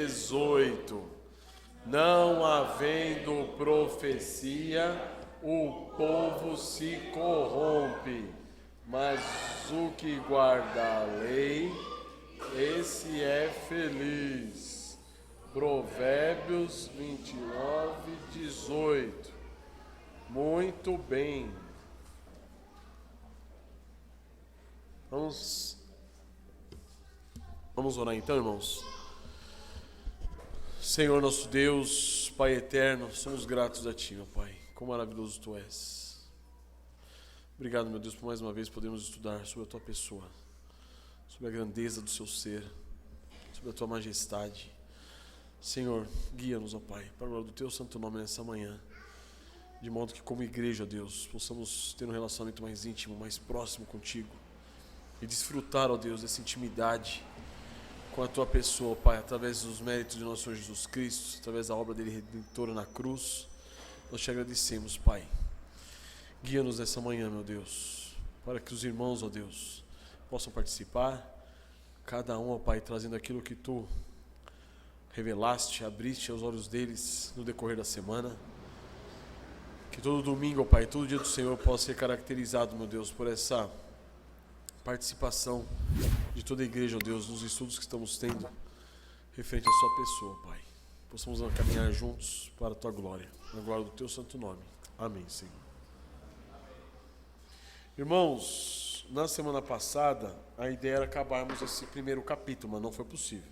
18. Não havendo profecia, o povo se corrompe, mas o que guarda a lei, esse é feliz. Provérbios 29, 18. Muito bem. Vamos orar então, irmãos. Senhor nosso Deus, Pai eterno, somos gratos a Ti, meu Pai. Quão maravilhoso Tu és. Obrigado, meu Deus, por mais uma vez podermos estudar sobre a Tua pessoa, sobre a grandeza do Seu ser, sobre a Tua majestade. Senhor, guia-nos, ó Pai, para a glória do Teu santo nome nessa manhã, de modo que como igreja, Deus, possamos ter um relacionamento mais íntimo, mais próximo contigo e desfrutar, ó Deus, dessa intimidade com a Tua pessoa, ó Pai, através dos méritos de nosso Senhor Jesus Cristo, através da obra dele redentora na cruz. Nós Te agradecemos, Pai. Guia-nos nessa manhã, meu Deus, para que os irmãos, ó Deus, possam participar, cada um, ó Pai, trazendo aquilo que Tu revelaste, abriste aos olhos deles no decorrer da semana. Que todo domingo, ó Pai, todo dia do Senhor possa ser caracterizado, meu Deus, por essa participação de toda a igreja, ó Deus, nos estudos que estamos tendo referente à Sua pessoa, Pai. Possamos caminhar juntos para a Tua glória, na glória do Teu santo nome. Amém, Senhor. Irmãos, na semana passada, a ideia era acabarmos esse primeiro capítulo, mas não foi possível.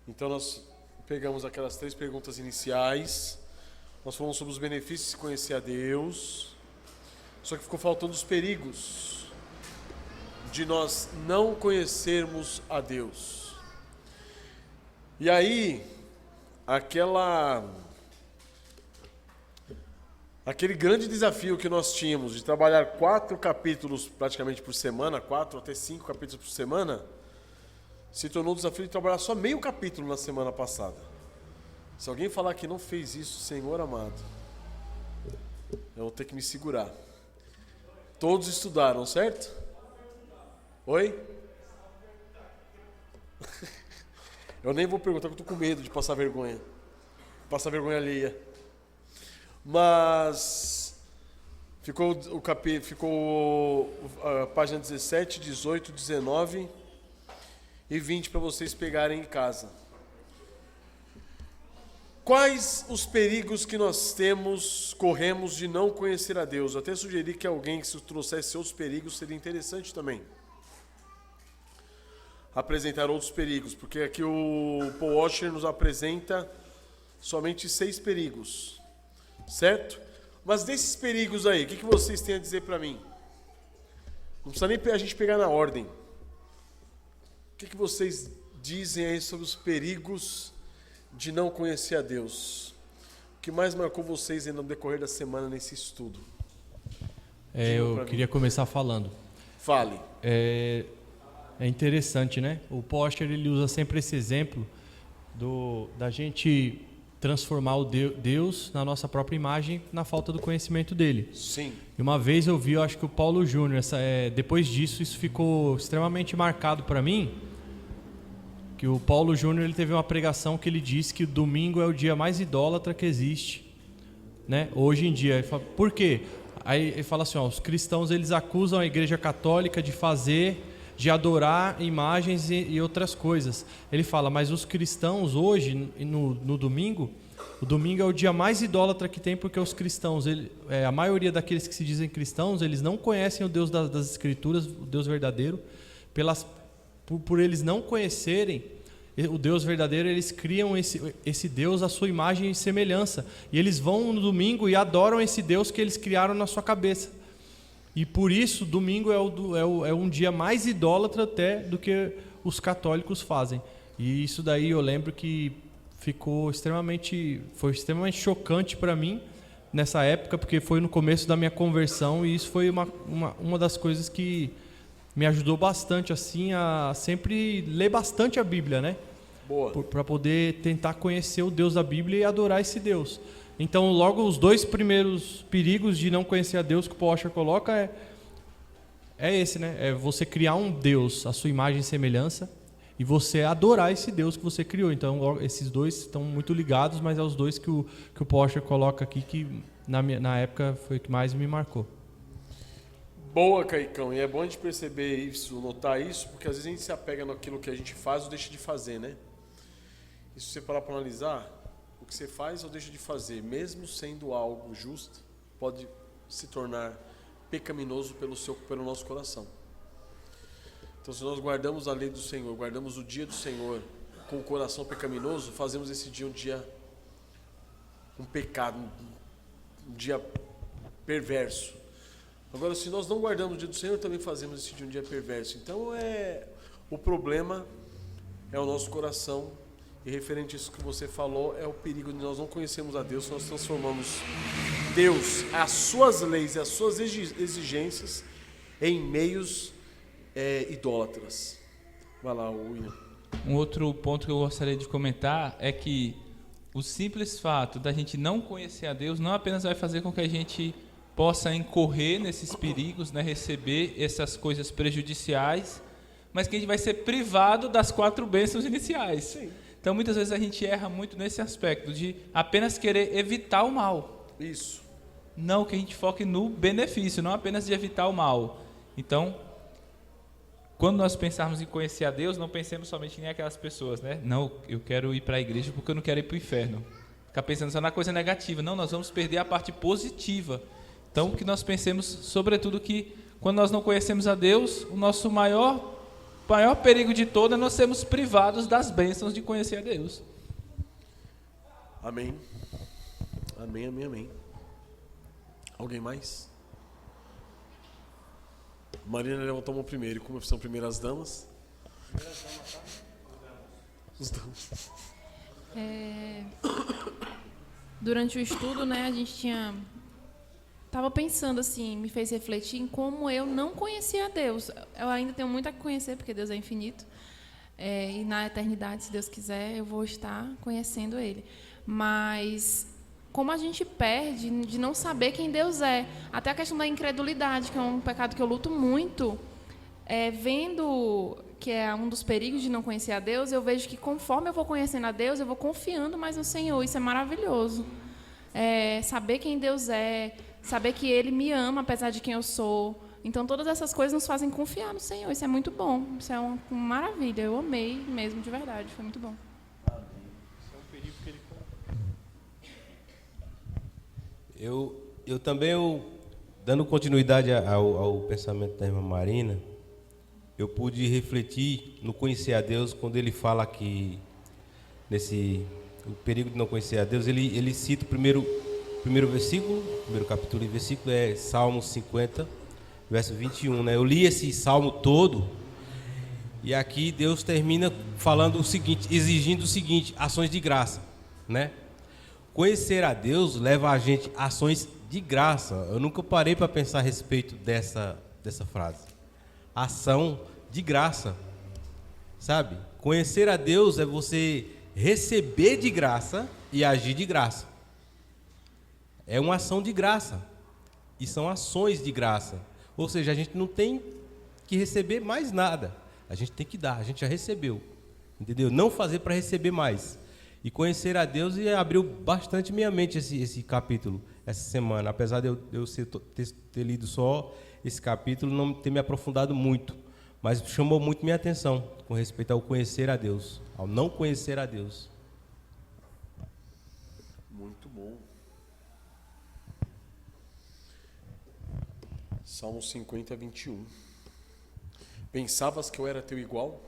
Então nós pegamos aquelas 3 perguntas iniciais, nós falamos sobre os benefícios de conhecer a Deus, só que ficou faltando os perigos de nós não conhecermos a Deus. E aí, aquele grande desafio que nós tínhamos de trabalhar 4 capítulos praticamente por semana, 4 até 5 capítulos por semana, se tornou um desafio de trabalhar só meio capítulo na semana passada. Se alguém falar que não fez isso, Senhor amado, eu vou ter que me segurar. Todos estudaram, certo? Oi? Eu nem vou perguntar, porque eu estou com medo de passar vergonha alheia. Mas ficou a página 17, 18, 19 e 20 para vocês pegarem em casa. Quais os perigos que nós corremos de não conhecer a Deus? Eu até sugeri que alguém que se trouxesse outros perigos seria interessante também apresentar outros perigos, porque aqui o Paul Washer nos apresenta somente 6 perigos, certo? Mas desses perigos aí, o que vocês têm a dizer para mim? Não precisa nem a gente pegar na ordem. O que vocês dizem aí sobre os perigos de não conhecer a Deus? O que mais marcou vocês no decorrer da semana nesse estudo? Eu queria começar falando. Fale. É interessante, né? O Poscher, ele usa sempre esse exemplo da gente transformar o Deus na nossa própria imagem na falta do conhecimento dele. Sim. E uma vez eu vi, eu acho que o Paulo Júnior, depois disso, isso ficou extremamente marcado para mim, que o Paulo Júnior, ele teve uma pregação que ele disse que o domingo é o dia mais idólatra que existe, né? Hoje em dia. Ele fala, por quê? Aí ele fala assim, os cristãos, eles acusam a Igreja Católica de adorar imagens e outras coisas. Ele fala, mas os cristãos hoje, no domingo, o domingo é o dia mais idólatra que tem, porque os cristãos, a maioria daqueles que se dizem cristãos, eles não conhecem o Deus das Escrituras, o Deus verdadeiro. Por eles não conhecerem o Deus verdadeiro, eles criam esse Deus à sua imagem e semelhança. E eles vão no domingo e adoram esse Deus que eles criaram na sua cabeça. E por isso, domingo é um dia mais idólatra até do que os católicos fazem. E isso daí eu lembro que foi extremamente chocante para mim nessa época, porque foi no começo da minha conversão, e isso foi uma das coisas que me ajudou bastante assim, a sempre ler bastante a Bíblia, né? Para poder tentar conhecer o Deus da Bíblia e adorar esse Deus. Então, logo, os 2 primeiros perigos de não conhecer a Deus que o Paul Washer coloca é esse, né? É você criar um Deus à sua imagem e semelhança e você adorar esse Deus que você criou. Então, esses dois estão muito ligados, mas é os dois que o Porcher coloca aqui que na época foi o que mais me marcou. Boa, Caicão, e é bom a gente perceber isso, notar isso, porque às vezes a gente se apega naquilo que a gente faz ou deixa de fazer, né? E se você parar para analisar, o que você faz ou deixa de fazer, mesmo sendo algo justo, pode se tornar pecaminoso pelo nosso coração. Então, se nós guardamos a lei do Senhor, guardamos o dia do Senhor com o coração pecaminoso, fazemos esse dia um dia um pecado, um dia perverso. Agora, se nós não guardamos o dia do Senhor, também fazemos esse dia um dia perverso. Então, o problema é o nosso coração. E referente a isso que você falou, é o perigo de nós não conhecermos a Deus, nós transformamos Deus, as suas leis e as suas exigências em meios idólatras. Vai lá, William. Um outro ponto que eu gostaria de comentar é que o simples fato da gente não conhecer a Deus não apenas vai fazer com que a gente possa incorrer nesses perigos, né, receber essas coisas prejudiciais, mas que a gente vai ser privado das 4 bênçãos iniciais. Sim. Então, muitas vezes a gente erra muito nesse aspecto de apenas querer evitar o mal. Isso. Não que a gente foque no benefício, não apenas de evitar o mal. Então, quando nós pensarmos em conhecer a Deus, não pensemos somente em aquelas pessoas, né? Não, eu quero ir para a igreja porque eu não quero ir para o inferno. Ficar pensando só na coisa negativa. Não, nós vamos perder a parte positiva. Então, que nós pensemos, sobretudo, que quando nós não conhecemos a Deus, o nosso maior perigo de todo é nós sermos privados das bênçãos de conhecer a Deus. Amém. Amém, amém, amém. Alguém mais? Marina levantou a mão primeiro. E como são primeiras damas? Os damas. Durante o estudo, né, a gente estava pensando assim, me fez refletir em como eu não conhecia a Deus. Eu ainda tenho muito a conhecer, porque Deus é infinito. E na eternidade, se Deus quiser, eu vou estar conhecendo Ele. Mas como a gente perde de não saber quem Deus é. Até a questão da incredulidade, que é um pecado que eu luto muito. Vendo que é um dos perigos de não conhecer a Deus, eu vejo que conforme eu vou conhecendo a Deus, eu vou confiando mais no Senhor. Isso é maravilhoso. Saber quem Deus é, saber que Ele me ama apesar de quem eu sou. Então, todas essas coisas nos fazem confiar no Senhor. Isso é muito bom. Isso é uma maravilha. Eu amei mesmo, de verdade. Foi muito bom. Isso é um perigo que ele... Eu também, dando continuidade ao pensamento da irmã Marina, eu pude refletir no conhecer a Deus quando ele fala que, o perigo de não conhecer a Deus, ele cita o primeiro versículo, primeiro capítulo e versículo é Salmo 50, verso 21, né? Eu li esse salmo todo e aqui Deus termina falando o seguinte, exigindo o seguinte, ações de graça, né? Conhecer a Deus leva a gente a ações de graça. Eu nunca parei para pensar a respeito dessa frase. Ação de graça, sabe? Conhecer a Deus é você receber de graça e agir de graça. É uma ação de graça. E são ações de graça. Ou seja, a gente não tem que receber mais nada. A gente tem que dar, a gente já recebeu. Entendeu? Não fazer para receber mais. E conhecer a Deus abriu bastante minha mente esse capítulo, essa semana. Apesar de eu ter lido só esse capítulo, não ter me aprofundado muito. Mas chamou muito minha atenção com respeito ao conhecer a Deus, ao não conhecer a Deus. Muito bom. Salmo 50, 21. Pensavas que eu era teu igual?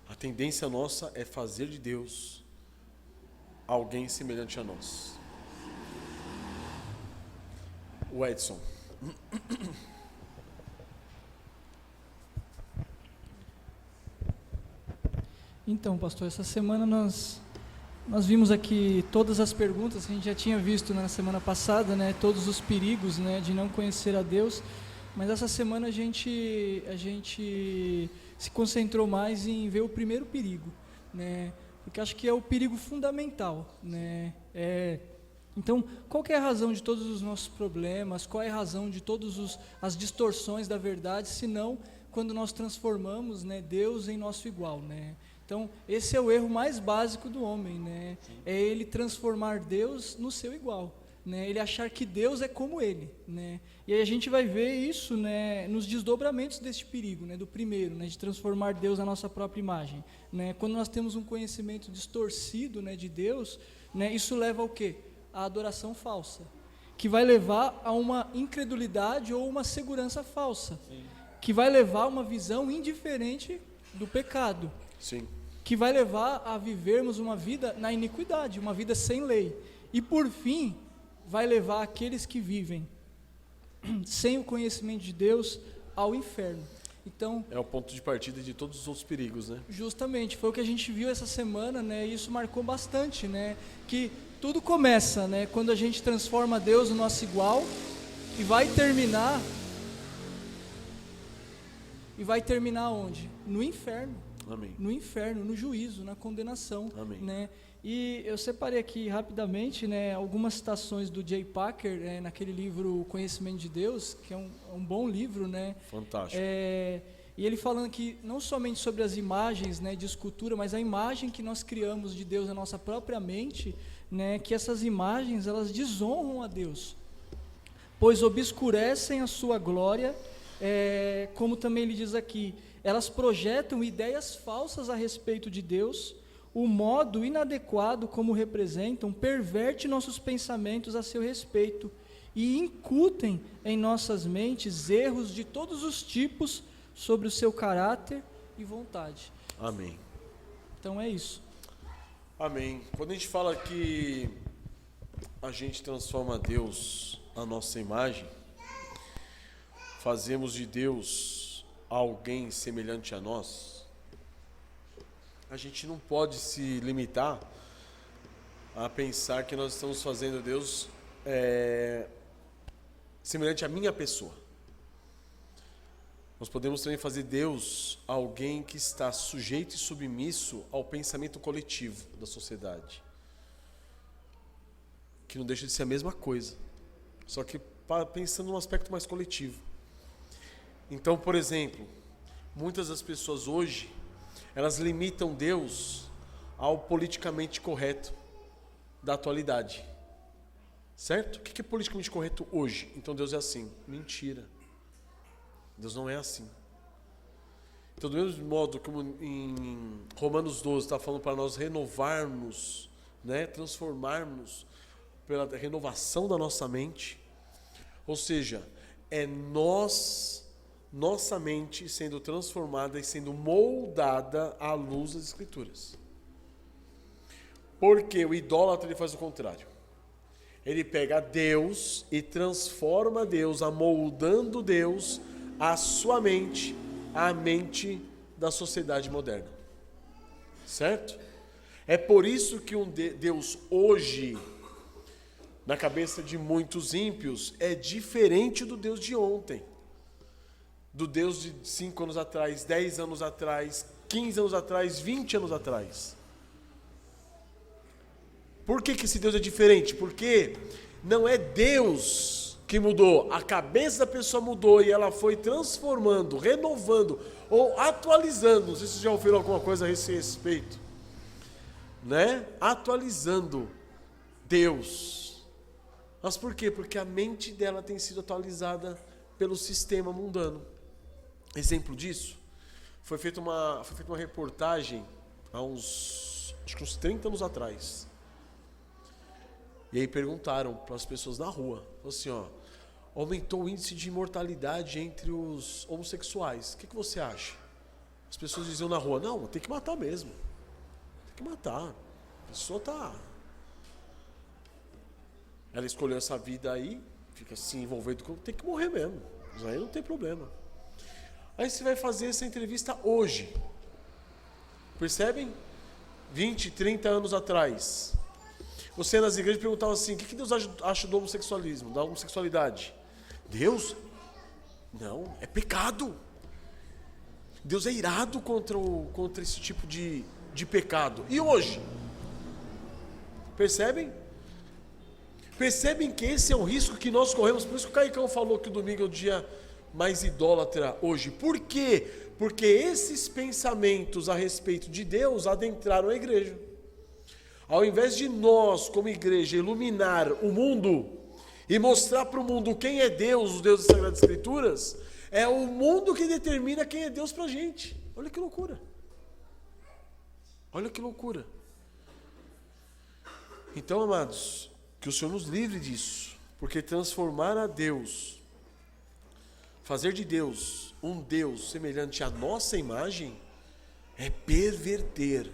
A tendência nossa é fazer de Deus alguém semelhante a nós. O Edson. Então, pastor, essa semana nós vimos aqui todas as perguntas que a gente já tinha visto na semana passada, né? Todos os perigos, né, de não conhecer a Deus. Mas essa semana a gente se concentrou mais em ver o primeiro perigo, né? Porque acho que é o perigo fundamental, né? Então, qual que é a razão de todos os nossos problemas? Qual é a razão de todas as distorções da verdade, se não quando nós transformamos, né, Deus em nosso igual, né? Então, esse é o erro mais básico do homem, né? É ele transformar Deus no seu igual, né? Ele achar que Deus é como ele, né? E aí a gente vai ver isso, né, nos desdobramentos deste perigo, né, do primeiro, né, de transformar Deus na nossa própria imagem, né? Quando nós temos um conhecimento distorcido, né, de Deus, né, isso leva ao quê? A adoração falsa, que vai levar a uma incredulidade ou uma segurança falsa, que vai levar a uma visão indiferente do pecado, Sim. que vai levar a vivermos uma vida na iniquidade, uma vida sem lei. E por fim, vai levar aqueles que vivem sem o conhecimento de Deus ao inferno. Então, É o ponto de partida de todos os outros perigos, né? justamente, foi o que a gente viu essa semana, né? E isso marcou bastante, né? Que tudo começa, né, quando a gente transforma Deus no nosso igual e vai terminar onde? No inferno. Amém. No inferno, no juízo, na condenação. Amém. Né? E eu separei aqui rapidamente, né, algumas citações do Jay Packer, naquele livro Conhecimento de Deus, que é um bom livro, né? Fantástico. E ele falando que não somente sobre as imagens, né, de escultura, mas a imagem que nós criamos de Deus na nossa própria mente, né, que essas imagens elas desonram a Deus, pois obscurecem a sua glória, como também ele diz aqui, elas projetam ideias falsas a respeito de Deus, o modo inadequado como representam perverte nossos pensamentos a seu respeito e incutem em nossas mentes erros de todos os tipos sobre o seu caráter e vontade. Amém. Então é isso. Amém. Quando a gente fala que a gente transforma Deus à nossa imagem, fazemos de Deus alguém semelhante a nós, a gente não pode se limitar a pensar que nós estamos fazendo Deus semelhante à minha pessoa. Nós podemos também fazer Deus alguém que está sujeito e submisso ao pensamento coletivo da sociedade, que não deixa de ser a mesma coisa, só que pensando num aspecto mais coletivo. Então, por exemplo, muitas das pessoas hoje, elas limitam Deus ao politicamente correto da atualidade. Certo? O que é politicamente correto hoje? Então Deus é assim. Mentira. Deus não é assim. Então, do mesmo modo como em Romanos 12 está falando para nós renovarmos, né, transformarmos pela renovação da nossa mente, ou seja, é nossa mente sendo transformada e sendo moldada à luz das Escrituras. Porque o idólatra ele faz o contrário. Ele pega Deus e transforma Deus, amoldando Deus à sua mente, à mente da sociedade moderna. Certo? É por isso que Deus hoje, na cabeça de muitos ímpios, é diferente do Deus de ontem. Do Deus de 5 anos atrás, 10 anos atrás, 15 anos atrás, 20 anos atrás. Por que esse Deus é diferente? Porque não é Deus que mudou, a cabeça da pessoa mudou e ela foi transformando, renovando ou atualizando. Não sei se vocês já ouviram alguma coisa a esse respeito, né? Atualizando Deus. Mas por quê? Porque a mente dela tem sido atualizada pelo sistema mundano. Exemplo disso, foi feita uma reportagem há uns 30 anos atrás. E aí perguntaram para as pessoas na rua, assim, aumentou o índice de mortalidade entre os homossexuais. O que você acha? As pessoas diziam na rua, não, tem que matar mesmo. Tem que matar. A pessoa tá... Ela escolheu essa vida aí, fica se envolvendo com... Tem que morrer mesmo. Isso aí não tem problema. Aí você vai fazer essa entrevista hoje. Percebem? 20, 30 anos atrás. Você nas igrejas perguntava assim, o que Deus acha do homossexualismo, da homossexualidade? Deus? Não, é pecado. Deus é irado contra esse tipo de pecado. E hoje? Percebem? Percebem que esse é um risco que nós corremos. Por isso que o Caicão falou que o domingo é o dia mais idólatra hoje. Por quê? Porque esses pensamentos a respeito de Deus adentraram a igreja. Ao invés de nós, como igreja, iluminar o mundo e mostrar para o mundo quem é Deus, os deuses das Sagradas Escrituras, é o mundo que determina quem é Deus para a gente. Olha que loucura. Olha que loucura. Então, amados, que o Senhor nos livre disso, porque transformar a Deus, fazer de Deus um Deus semelhante à nossa imagem, é perverter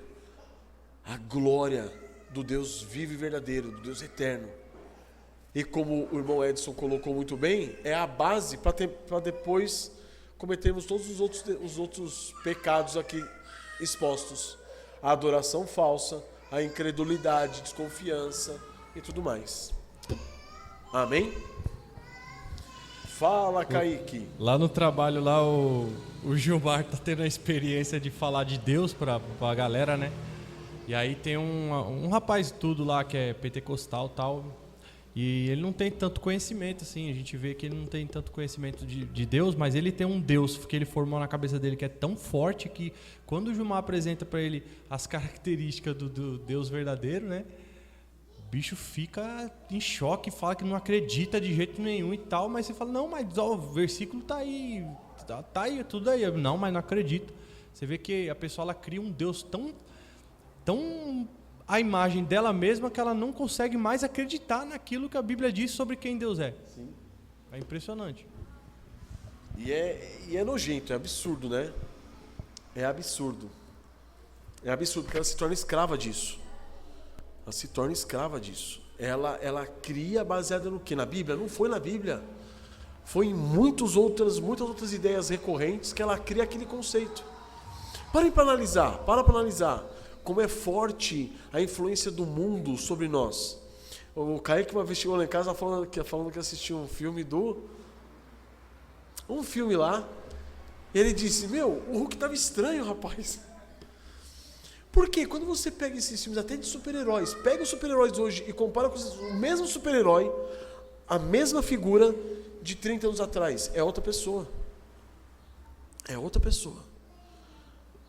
a glória do Deus vivo e verdadeiro, do Deus eterno. E como o irmão Edson colocou muito bem, é a base para depois cometermos todos os outros pecados aqui expostos. A adoração falsa, a incredulidade, desconfiança e tudo mais. Amém? Fala, Kaique. Lá no trabalho, lá o Gilmar tá tendo a experiência de falar de Deus pra galera, né? E aí tem um rapaz tudo lá que é pentecostal e tal, e ele não tem tanto conhecimento, assim, a gente vê que ele não tem tanto conhecimento de Deus, mas ele tem um Deus que ele formou na cabeça dele que é tão forte que quando o Gilmar apresenta para ele as características do Deus verdadeiro, né? O bicho fica em choque, fala que não acredita de jeito nenhum e tal, mas você fala, não, mas ó, o versículo tá aí, tudo aí. Não, mas não acredito. Você vê que a pessoa ela cria um Deus tão a imagem dela mesma que ela não consegue mais acreditar naquilo que a Bíblia diz sobre quem Deus é. Sim. É impressionante. E é nojento, é absurdo, né? É absurdo. É absurdo, porque ela se torna escrava disso. Ela se torna escrava disso. Ela cria baseada no quê? Na Bíblia? Não foi na Bíblia. Foi em muitas outras ideias recorrentes que ela cria aquele conceito. Para analisar como é forte a influência do mundo sobre nós. O Kaique uma vez chegou lá em casa falando que assistiu um filme lá, e ele disse, o Hulk estava estranho, rapaz. Por quê? Quando você pega esses filmes até de super-heróis, pega os super-heróis hoje e compara com o mesmo super-herói, a mesma figura de 30 anos atrás, é outra pessoa. É outra pessoa.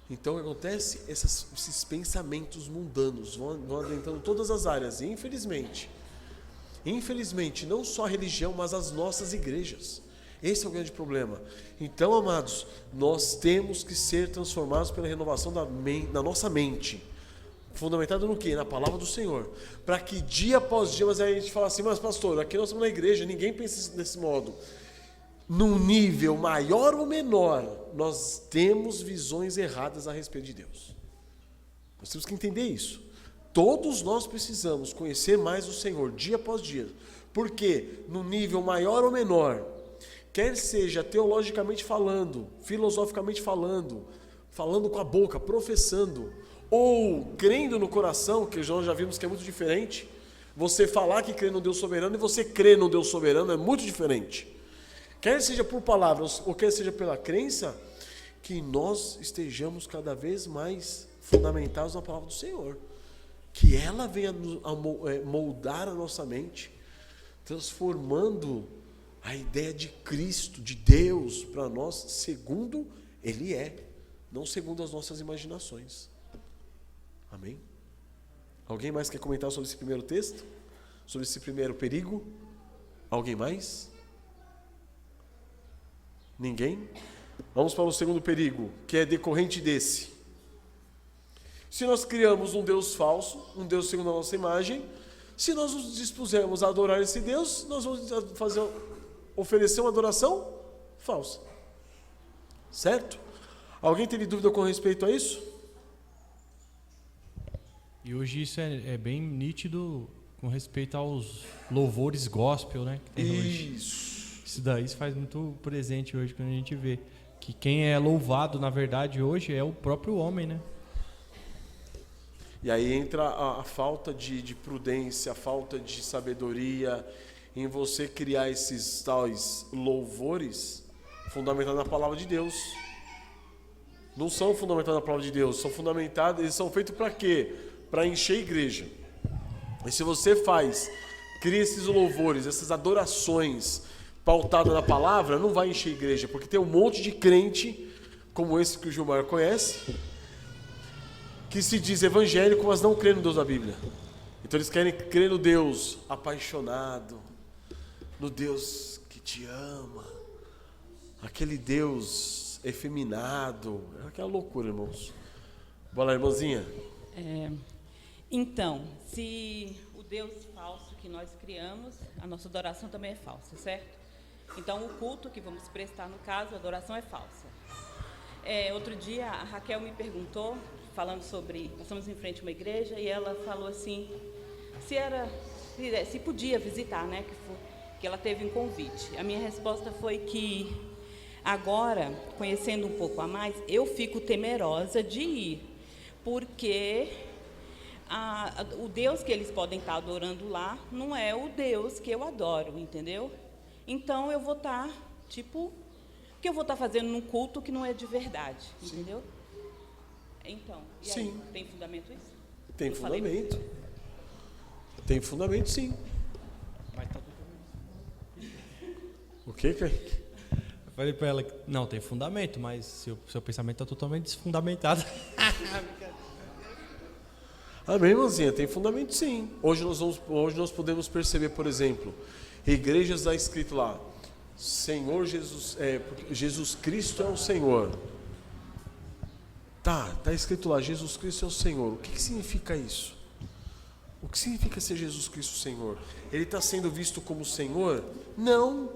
Então o que acontece? Esses pensamentos mundanos vão adentrando todas as áreas. E infelizmente, não só a religião, mas as nossas igrejas. Esse é o grande problema. Então, amados, nós temos que ser transformados pela renovação da nossa mente. Fundamentado no quê? Na palavra do Senhor. Para que dia após dia, mas aí a gente fala assim, mas pastor, aqui nós estamos na igreja, ninguém pensa desse modo. Num nível maior ou menor, nós temos visões erradas a respeito de Deus. Nós temos que entender isso. Todos nós precisamos conhecer mais o Senhor, dia após dia. Porque, no nível maior ou menor, quer seja teologicamente falando, filosoficamente falando com a boca, professando, ou crendo no coração, que nós já vimos que é muito diferente. Você falar que crê no Deus soberano e você crê no Deus soberano é muito diferente. Quer seja por palavras ou quer seja pela crença, que nós estejamos cada vez mais fundamentados na palavra do Senhor. Que ela venha moldar a nossa mente, transformando a ideia de Cristo, de Deus, para nós, segundo Ele é, não segundo as nossas imaginações. Amém? Alguém mais quer comentar sobre esse primeiro texto? Sobre esse primeiro perigo? Alguém mais? Ninguém? Vamos para o segundo perigo, que é decorrente desse. Se nós criamos um Deus falso, um Deus segundo a nossa imagem, se nós nos dispusermos a adorar esse Deus, nós vamos oferecer uma adoração falsa. Certo? Alguém teve dúvida com respeito a isso? E hoje isso é bem nítido com respeito aos louvores gospel, né? Que tem hoje. Isso daí se faz muito presente hoje quando a gente vê que quem é louvado, na verdade, hoje é o próprio homem, né? E aí entra a falta de prudência, a falta de sabedoria em você criar esses tais louvores fundamentados na palavra de Deus. Não são fundamentados na palavra de Deus, eles são feitos para quê? Para encher a igreja. E se você cria esses louvores, essas adorações pautadas na palavra, não vai encher a igreja, porque tem um monte de crente como esse que o Gilmar conhece, que se diz evangélico, mas não crê no Deus da Bíblia. Então eles querem crer no Deus apaixonado, no Deus que te ama, aquele Deus efeminado, é aquela loucura, irmãos. Bora lá, irmãzinha. Então, se o Deus falso que nós criamos, a nossa adoração também é falsa, certo? Então, o culto que vamos prestar, no caso, a adoração é falsa. Outro dia, a Raquel me perguntou, falando sobre... Nós estamos em frente a uma igreja, e ela falou assim, se podia visitar, né? Que ela teve um convite. A minha resposta foi que, agora, conhecendo um pouco a mais, eu fico temerosa de ir, porque o Deus que eles podem estar adorando lá não é o Deus que eu adoro, entendeu? Então, eu vou estar, o que eu vou estar fazendo num culto que não é de verdade, entendeu? Então, e aí, tem fundamento isso? Tem fundamento. Tem fundamento, sim. O que, Kaique? Eu falei pra ela que não, tem fundamento, mas seu pensamento está totalmente desfundamentado. Amém, irmãzinha, tem fundamento, sim. Hoje nós podemos perceber, por exemplo, igrejas está escrito lá, Senhor Jesus, Jesus Cristo é o Senhor. Tá escrito lá, Jesus Cristo é o Senhor. O que significa isso? O que significa ser Jesus Cristo o Senhor? Ele está sendo visto como Senhor? Não.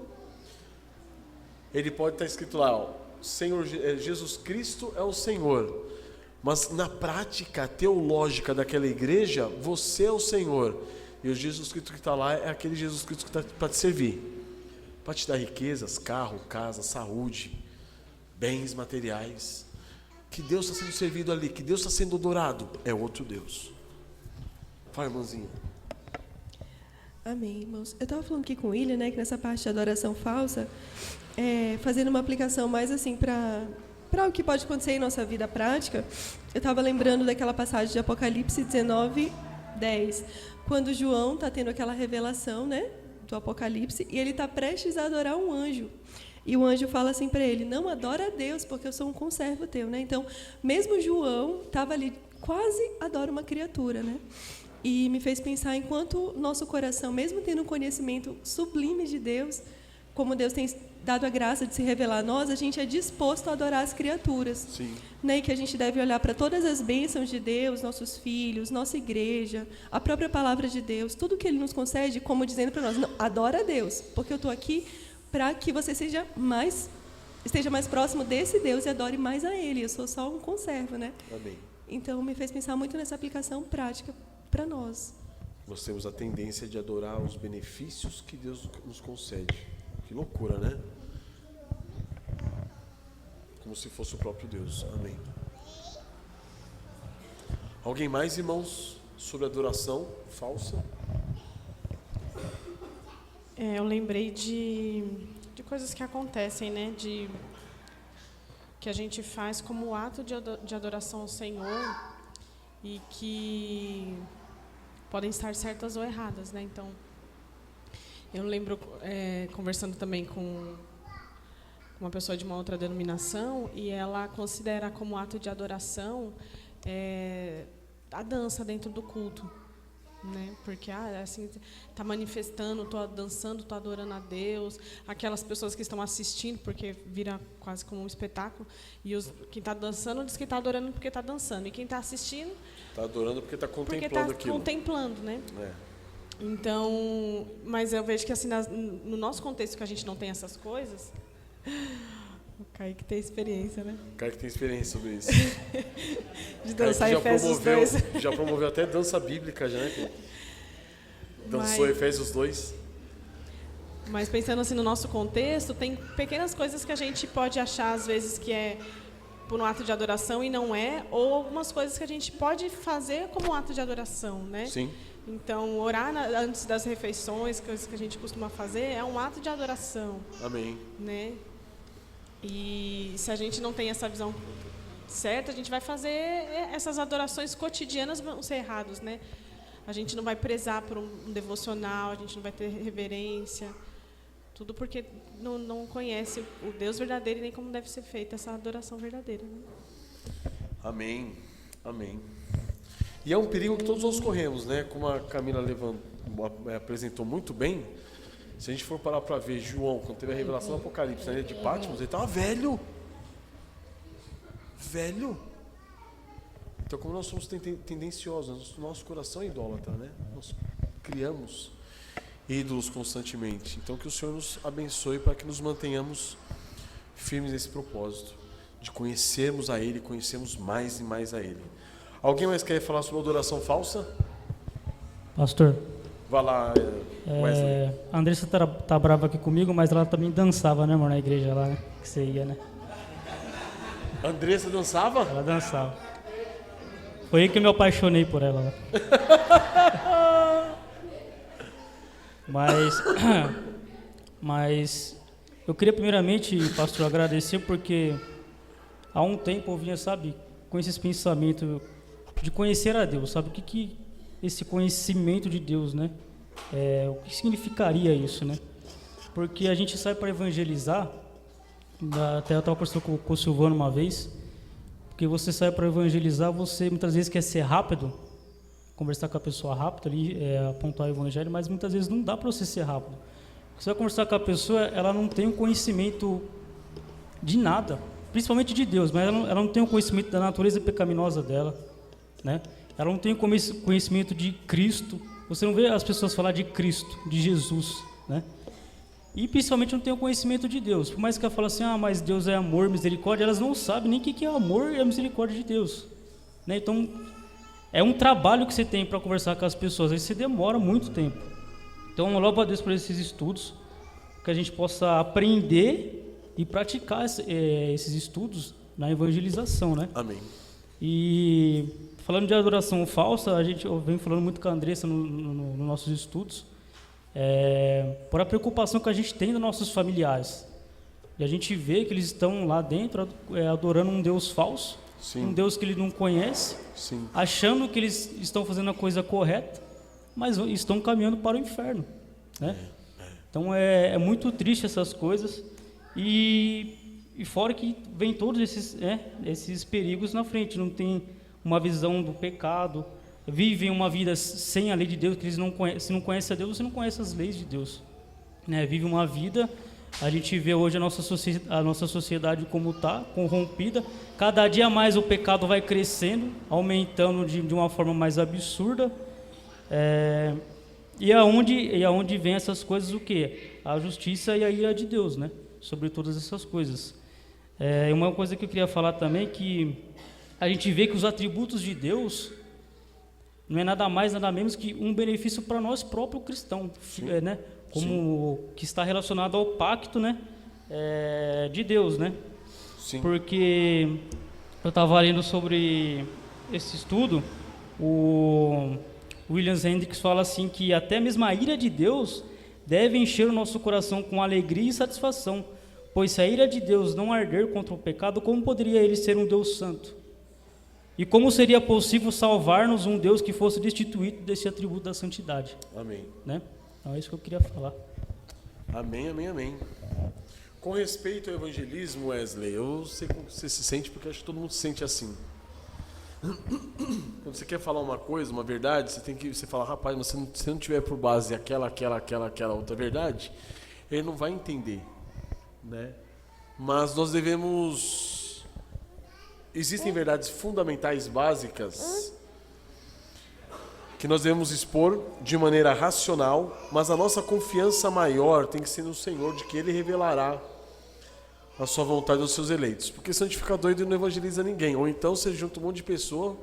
Ele pode estar escrito lá, Senhor, Jesus Cristo é o Senhor. Mas na prática teológica daquela igreja, você é o Senhor. E o Jesus Cristo que está lá é aquele Jesus Cristo que está para te servir. Para te dar riquezas, carro, casa, saúde, bens materiais. Que Deus está sendo servido ali, que Deus está sendo adorado, é outro Deus. Fala, irmãzinha. Amém, irmãos. Eu estava falando aqui com o William, né, que nessa parte de adoração falsa, fazendo uma aplicação mais assim para o que pode acontecer em nossa vida prática, eu estava lembrando daquela passagem de Apocalipse 19:10, quando João está tendo aquela revelação, né, do Apocalipse, e ele está prestes a adorar um anjo. E o anjo fala assim para ele, não adora a Deus, porque eu sou um conservo teu, né? Então, mesmo João estava ali, quase adora uma criatura, né? E me fez pensar em quanto nosso coração, mesmo tendo um conhecimento sublime de Deus, como Deus tem dado a graça de se revelar a nós, a gente é disposto a adorar as criaturas. Sim. Né? E que a gente deve olhar para todas as bênçãos de Deus, nossos filhos, nossa igreja, a própria palavra de Deus, tudo que Ele nos concede, como dizendo para nós, não, adora a Deus, porque eu estou aqui para que você esteja mais próximo desse Deus e adore mais a Ele. Eu sou só um conservo, né? Amém. Então, me fez pensar muito nessa aplicação prática para nós. Nós temos a tendência de adorar os benefícios que Deus nos concede. Que loucura, né? Como se fosse o próprio Deus. Amém. Alguém mais, irmãos, sobre adoração falsa? Eu lembrei de coisas que acontecem, né? Que a gente faz como ato de adoração ao Senhor e que podem estar certas ou erradas, né? Então, eu lembro conversando também com uma pessoa de uma outra denominação e ela considera como ato de adoração a dança dentro do culto. Né? Porque assim, está manifestando, estou dançando, estou adorando a Deus. Aquelas pessoas que estão assistindo, porque vira quase como um espetáculo. E quem está dançando diz que está adorando porque está dançando. E quem está assistindo... Está adorando porque está contemplando aquilo. Porque está contemplando, né? Então, mas eu vejo que assim, no nosso contexto que a gente não tem essas coisas... O Kaique tem experiência, né? O Kaique tem experiência sobre isso. De dançar Efésios 2. Já promoveu até dança bíblica, já, né? Dançou Efésios 2. Mas pensando assim no nosso contexto, tem pequenas coisas que a gente pode achar, às vezes, que é por um ato de adoração e não é, ou algumas coisas que a gente pode fazer como um ato de adoração, né? Sim. Então, orar antes das refeições, coisas que a gente costuma fazer, é um ato de adoração. Amém. Né? E se a gente não tem essa visão certa, a gente vai fazer essas adorações cotidianas vão ser erradas, né? A gente não vai prezar por um devocional, a gente não vai ter reverência. Tudo porque não conhece o Deus verdadeiro e nem como deve ser feita essa adoração verdadeira. Né? Amém. Amém. E é um perigo que todos nós corremos, né? Como a Camila apresentou muito bem, se a gente for parar para ver João, quando teve a revelação do Apocalipse na ilha de Patmos, ele estava velho. Velho. Então, como nós somos tendenciosos, nosso coração é idólatra, né? Nós criamos ídolos constantemente. Então, que o Senhor nos abençoe para que nos mantenhamos firmes nesse propósito de conhecermos a Ele, conhecermos mais e mais a Ele. Alguém mais quer falar sobre adoração falsa? Pastor, vai lá, Wesley. A Andressa tá brava aqui comigo, mas ela também dançava, né, amor, na igreja lá, né? Que você ia, né? Andressa dançava? Ela dançava. Foi aí que eu me apaixonei por ela. Né? Mas eu queria primeiramente, pastor, agradecer porque há um tempo eu vinha, sabe, com esses pensamentos de conhecer a Deus, sabe, o que esse conhecimento de Deus, né, o que significaria isso, né, porque a gente sai para evangelizar, até eu estava conversando com o Silvano uma vez, porque você sai para evangelizar, você muitas vezes quer ser rápido, conversar com a pessoa rápido ali, apontar o evangelho, mas muitas vezes não dá para você ser rápido. Você vai conversar com a pessoa, ela não tem um conhecimento de nada, principalmente de Deus, mas ela não tem um conhecimento da natureza pecaminosa dela, né? Ela não tem conhecimento de Cristo. Você não vê as pessoas falar de Cristo, de Jesus, né? E principalmente não tem o conhecimento de Deus. Por mais que ela fale assim, mas Deus é amor, misericórdia, elas não sabem nem o que é amor e a misericórdia de Deus, né? Então, é um trabalho que você tem para conversar com as pessoas, aí você demora muito tempo. Então, eu louvo a Deus por esses estudos, que a gente possa aprender e praticar esses estudos na evangelização, né? Amém. E falando de adoração falsa, eu venho falando muito com a Andressa nos nossos estudos, por a preocupação que a gente tem dos nossos familiares. E a gente vê que eles estão lá dentro adorando um Deus falso, sim, um Deus que ele não conhece, sim, achando que eles estão fazendo a coisa correta, mas estão caminhando para o inferno, né? Então é muito triste essas coisas e fora que vem todos esses perigos na frente, não tem uma visão do pecado, vivem uma vida sem a lei de Deus, que eles não conhecem. Se não conhece a Deus, você não conhece as leis de Deus, né? Vive uma vida, a gente vê hoje a nossa sociedade como está, corrompida, cada dia mais o pecado vai crescendo, aumentando de uma forma mais absurda, e aonde vem essas coisas, o quê? A justiça e a ira de Deus, né? Sobre todas essas coisas. Uma coisa que eu queria falar também, que a gente vê que os atributos de Deus não é nada mais, nada menos que um benefício para nós próprios cristãos, né? Como sim, que está relacionado ao pacto, né? De Deus, né? Sim. Porque eu estava lendo sobre esse estudo, o William Hendricks fala assim que até mesmo a ira de Deus deve encher o nosso coração com alegria e satisfação, pois se a ira de Deus não arder contra o pecado, como poderia ele ser um Deus santo? E como seria possível salvar-nos um Deus que fosse destituído desse atributo da santidade? Amém. Né? Então é isso que eu queria falar. Amém, amém, amém. Com respeito ao evangelismo, Wesley, eu sei como você se sente, porque acho que todo mundo se sente assim. Quando você quer falar uma coisa, uma verdade, você fala, rapaz, mas se não tiver por base aquela outra verdade, ele não vai entender, né? Mas nós devemos... Existem verdades fundamentais básicas que nós devemos expor de maneira racional, mas a nossa confiança maior tem que ser no Senhor, de que Ele revelará a sua vontade aos seus eleitos. Porque se a gente fica doido e não evangeliza ninguém, ou então você junta um monte de pessoa,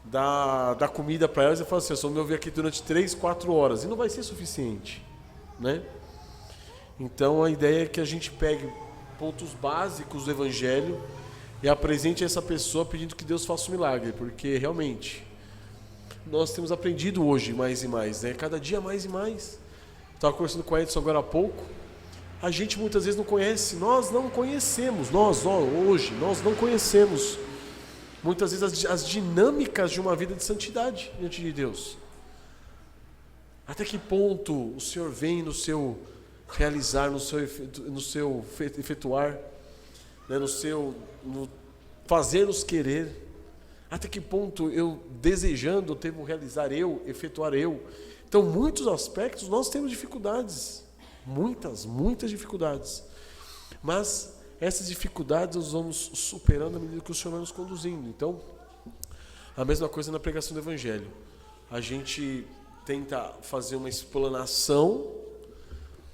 dá comida para elas e fala assim, só me ouvir aqui durante 3, 4 horas, e não vai ser suficiente, né? Então a ideia é que a gente pegue pontos básicos do Evangelho e apresente a essa pessoa pedindo que Deus faça um milagre, porque realmente nós temos aprendido hoje mais e mais, né? Cada dia mais e mais. Estava conversando com a Edson agora há pouco. A gente muitas vezes não conhece, nós não conhecemos, nós não conhecemos muitas vezes as dinâmicas de uma vida de santidade diante de Deus. Até que ponto o Senhor vem no seu realizar, no seu efetuar, né, no fazer-nos querer. Até que ponto eu desejando, eu devo realizar eu, efetuar eu. Então, muitos aspectos nós temos dificuldades, muitas dificuldades. Mas essas dificuldades nós vamos superando à medida que o Senhor vai nos conduzindo. Então, a mesma coisa na pregação do Evangelho. A gente tenta fazer uma explanação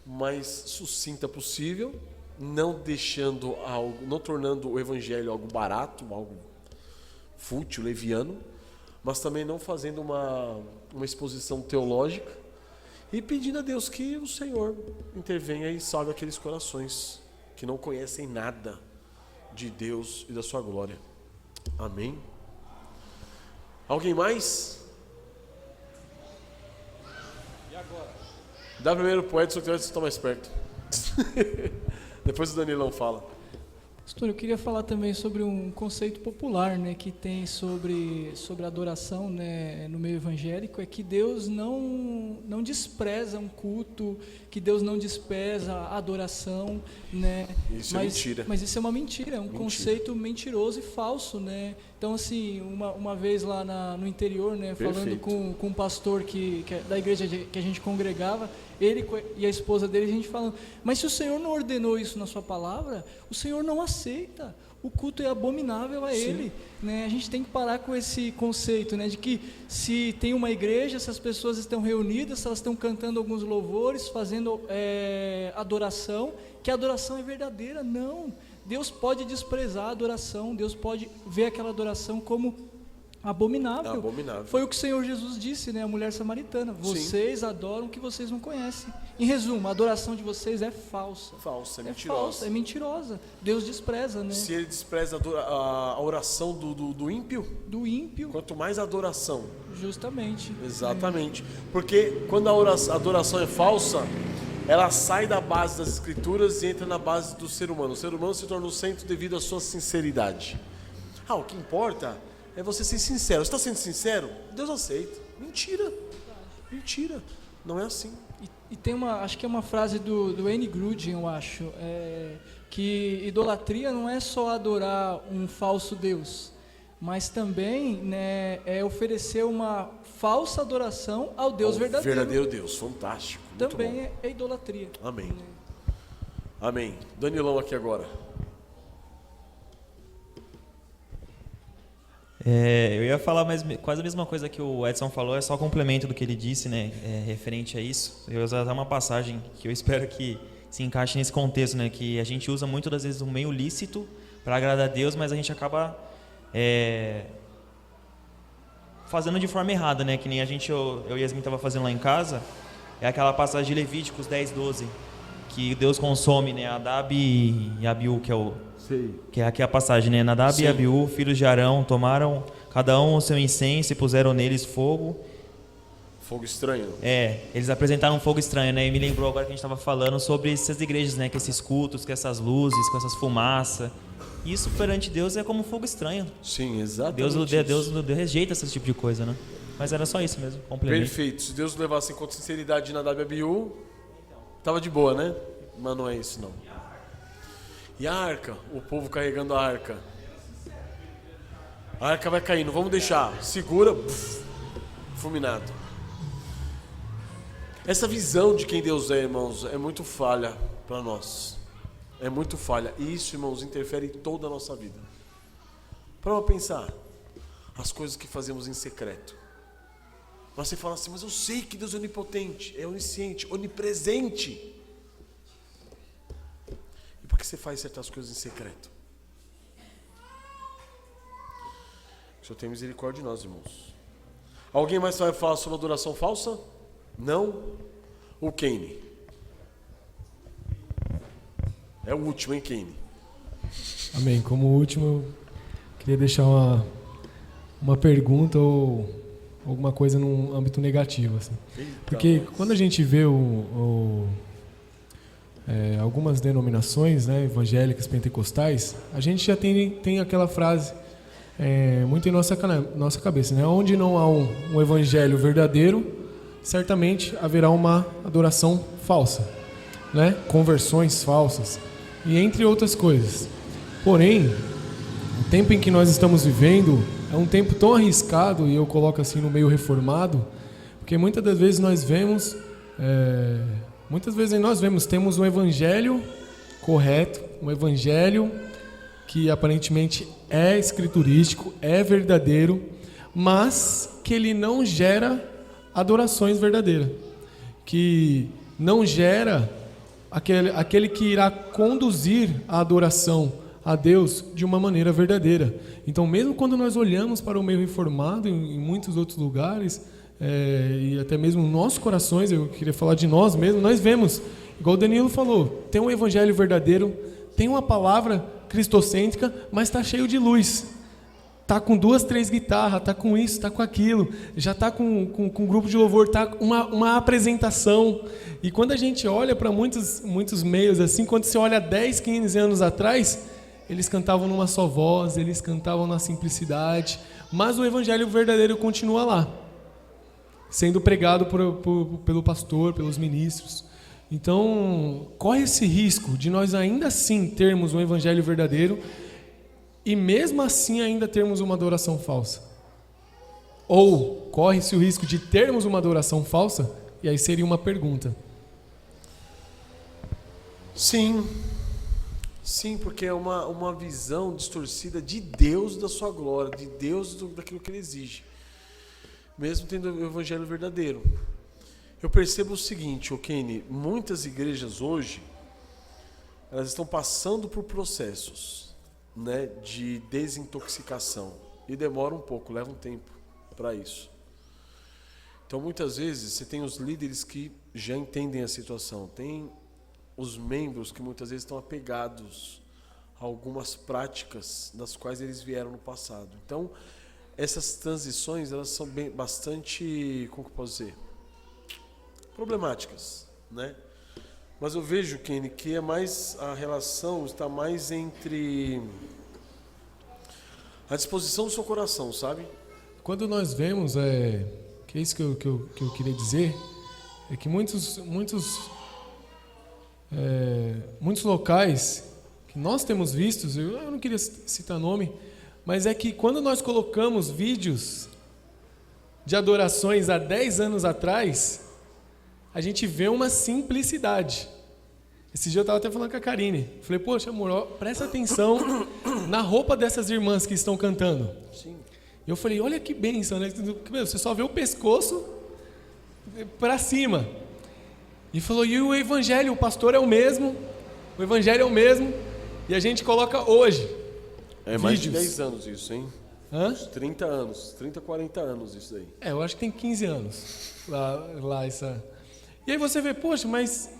mais sucinta possível, não tornando o Evangelho algo barato, algo fútil, leviano, mas também não fazendo uma exposição teológica e pedindo a Deus que o Senhor intervenha e salve aqueles corações que não conhecem nada de Deus e da sua glória. Amém? Alguém mais? E agora? Dá primeiro pro Edson, que você está mais perto. Depois o Danilão fala. Pastor, eu queria falar também sobre um conceito popular, né, que tem sobre adoração, né, no meio evangélico, é que Deus não despreza um culto, que Deus não despreza a adoração, né? Isso é mentira. Mas isso é uma mentira, é um conceito mentiroso e falso, né? Então, assim, uma vez lá no interior, né, falando com um pastor que é da igreja que a gente congregava, ele e a esposa dele, a gente falando, mas se o Senhor não ordenou isso na sua palavra, o Senhor não aceita, o culto é abominável a Ele, né? A gente tem que parar com esse conceito, né, de que se tem uma igreja, se as pessoas estão reunidas, se elas estão cantando alguns louvores, fazendo adoração, que a adoração é verdadeira. Não, Deus pode desprezar a adoração, Deus pode ver aquela adoração como abominável. Foi o que o Senhor Jesus disse, né, a mulher samaritana, vocês adoram o que vocês não conhecem. Em resumo, a adoração de vocês é falsa. É mentirosa. Falsa, é mentirosa. Deus despreza, né? Se ele despreza a oração do ímpio, quanto mais a adoração. Justamente. Exatamente. Porque quando a adoração é falsa, ela sai da base das Escrituras e entra na base do ser humano. O ser humano se torna o centro devido à sua sinceridade. O que importa é você ser sincero. Você está sendo sincero? Deus aceita. Mentira. Não é assim. E tem acho que é uma frase do N. Gruden, eu acho, que idolatria não é só adorar um falso Deus, mas também, né, é oferecer uma falsa adoração ao Deus verdadeiro. Verdadeiro Deus, fantástico. Também é idolatria. Amém. Amém. Danilão aqui agora. Eu ia falar quase a mesma coisa que o Edson falou, é só complemento do que ele disse, né, referente a isso. Eu vou usar uma passagem que eu espero que se encaixe nesse contexto, né, que a gente usa muitas das vezes um meio lícito para agradar a Deus, mas a gente acaba fazendo de forma errada, né, que nem eu e Yasmin estava fazendo lá em casa, é aquela passagem de Levíticos 10:12, que Deus consome, né, Nadab e Abiú, que é aqui a passagem, né? Nadab e Abiú, filhos de Arão, tomaram cada um o seu incenso e puseram neles fogo. Fogo estranho. Eles apresentaram um fogo estranho, né? E me lembrou agora que a gente estava falando sobre essas igrejas, né? Que esses cultos, que essas luzes, com essas fumaças. Isso perante Deus é como fogo estranho. Sim, exatamente. Deus rejeita esse tipo de coisa, né? Mas era só isso mesmo, complemento. Perfeito. Se Deus levasse em conta a sinceridade de Nadab e Abiú, tava de boa, né? Mas não é isso, não. E a arca, o povo carregando a arca. A arca vai caindo, vamos deixar. Segura, fulminado. Essa visão de quem Deus é, irmãos, é muito falha para nós. É muito falha. E isso, irmãos, interfere em toda a nossa vida. Para pensar, as coisas que fazemos em secreto. Mas você fala assim, mas eu sei que Deus é onipotente, é onisciente, onipresente. Por que você faz certas coisas em secreto? O Senhor tem misericórdia de nós, irmãos. Alguém mais vai falar sobre adoração falsa? Não? O Kane? É o último, hein, Kane? Amém. Como último, eu queria deixar uma pergunta ou alguma coisa num âmbito negativo, assim. Porque quando a gente vê algumas denominações, né, evangélicas, pentecostais, a gente já tem aquela frase muito em nossa cabeça, né? Onde não há um evangelho verdadeiro, certamente haverá uma adoração falsa. né? Conversões falsas e entre outras coisas. Porém, o tempo em que nós estamos vivendo é um tempo tão arriscado, e eu coloco assim no meio reformado, porque muitas das vezes nós vemos, temos um evangelho correto, um evangelho que aparentemente é escriturístico, é verdadeiro, mas que ele não gera adorações verdadeiras, que não gera aquele que irá conduzir a adoração a Deus de uma maneira verdadeira. Então, mesmo quando nós olhamos para o meio reformado, em muitos outros lugares, e até mesmo nos nossos corações, eu queria falar de nós mesmos, nós vemos, igual o Danilo falou, tem um evangelho verdadeiro, tem uma palavra cristocêntrica, mas está cheio de luz. Está com 2, 3 guitarras, está com isso, está com aquilo, já está com um grupo de louvor, está uma apresentação. E quando a gente olha para muitos meios assim, quando você olha 10, 15 anos atrás, eles cantavam numa só voz, eles cantavam na simplicidade, mas o evangelho verdadeiro continua lá, sendo pregado pelo pastor, pelos ministros. Então, corre esse risco de nós ainda assim termos um evangelho verdadeiro e mesmo assim ainda termos uma adoração falsa. Ou corre-se o risco de termos uma adoração falsa, e aí seria uma pergunta. Sim, porque é uma visão distorcida de Deus, da sua glória, de Deus, daquilo que Ele exige, mesmo tendo o evangelho verdadeiro. Eu percebo o seguinte, Kenny, muitas igrejas hoje, elas estão passando por processos, né, de desintoxicação, e demora um pouco, leva um tempo para isso. Então, muitas vezes, você tem os líderes que já entendem a situação, tem os membros que muitas vezes estão apegados a algumas práticas das quais eles vieram no passado. Então, essas transições, elas são bastante, como que eu posso dizer, problemáticas, né? Mas eu vejo, Kenny, que a relação está mais entre a disposição do seu coração, sabe? Quando nós vemos, que é isso que eu queria dizer, é que muitos locais que nós temos vistos, eu não queria citar nome, mas é que quando nós colocamos vídeos de adorações há 10 anos atrás, a gente vê uma simplicidade. Esse dia eu estava até falando com a Karine. Falei, poxa, amor, presta atenção na roupa dessas irmãs que estão cantando. Sim. Eu falei, olha que bênção, né? Você só vê o pescoço para cima. E falou, e o evangelho, o pastor é o mesmo, o evangelho é o mesmo, e a gente coloca hoje. É mais de 10 anos isso, hein? Hã? Uns 30 anos, 30, 40 anos isso aí. Eu acho que tem 15 anos lá essa... E aí você vê, poxa, mas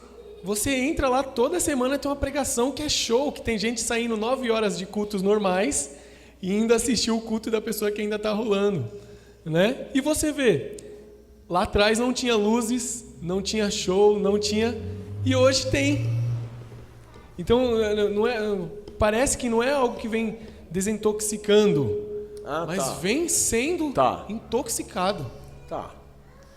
você entra lá toda semana, tem uma pregação que é show, que tem gente saindo 9 horas de cultos normais e ainda assistir o culto da pessoa que ainda está rolando, né? E você vê, lá atrás não tinha luzes, não tinha show, não tinha... E hoje tem. Então, parece que não é algo que vem desintoxicando, mas vem sendo intoxicado.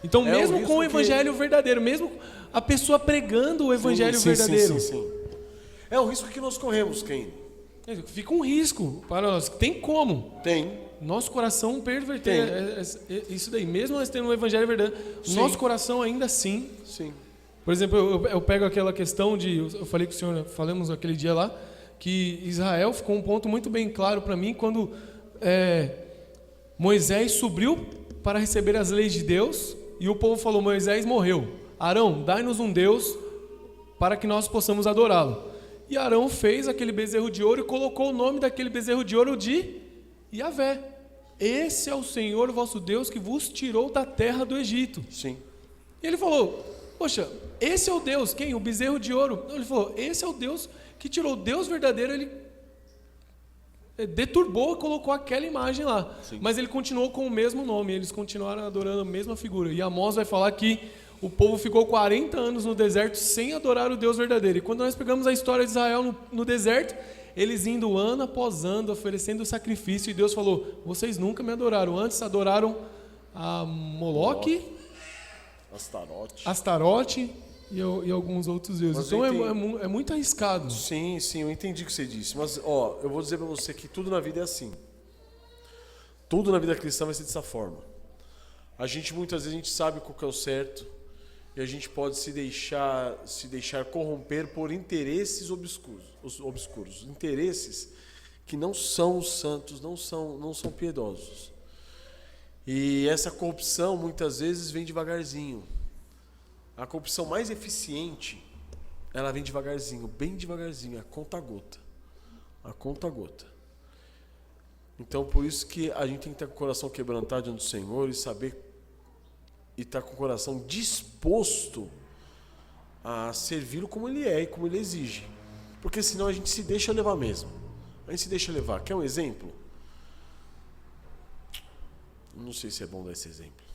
Então, mesmo com o evangelho verdadeiro, mesmo a pessoa pregando o evangelho verdadeiro. Sim. É o risco que nós corremos, Kenny. Fica um risco para nós. Tem como? Tem. Nosso coração perverter isso daí. Mesmo nós tendo um evangelho verdadeiro, nosso coração ainda assim. Sim. Por exemplo, eu pego aquela questão de... Eu falei com o senhor, falamos aquele dia lá, que Israel ficou um ponto muito bem claro para mim quando Moisés subiu para receber as leis de Deus e o povo falou, Moisés morreu. Arão, dai-nos um Deus para que nós possamos adorá-lo. E Arão fez aquele bezerro de ouro e colocou o nome daquele bezerro de ouro de Yahvé. Esse é o Senhor vosso Deus que vos tirou da terra do Egito. Sim. E ele falou, poxa, esse é o Deus, quem? O bezerro de ouro. Não, ele falou, esse é o Deus que tirou o Deus verdadeiro, ele deturbou e colocou aquela imagem lá. Sim. Mas ele continuou com o mesmo nome, eles continuaram adorando a mesma figura. E Amós vai falar que o povo ficou 40 anos no deserto sem adorar o Deus verdadeiro. E quando nós pegamos a história de Israel no deserto, eles indo ano após ano, oferecendo sacrifício, e Deus falou, vocês nunca me adoraram, antes adoraram a Moloque, Astarote, e alguns outros deuses. Mas Então eu é muito arriscado. Sim, eu entendi o que você disse. Mas, ó, eu vou dizer para você que tudo na vida é assim. Tudo na vida cristã vai ser dessa forma. Muitas vezes a gente sabe qual que é o certo e a gente pode se deixar corromper por interesses obscuros, interesses que não são santos, não são piedosos. E essa corrupção muitas vezes vem devagarzinho. A corrupção mais eficiente, ela vem devagarzinho, bem devagarzinho, a conta-gota. A conta-gota. Então, por isso que a gente tem que estar com o coração quebrantado diante do Senhor e saber, e estar com o coração disposto a servi-lo como Ele é e como Ele exige. Porque senão a gente se deixa levar mesmo. A gente se deixa levar. Quer um exemplo? Não sei se é bom dar esse exemplo.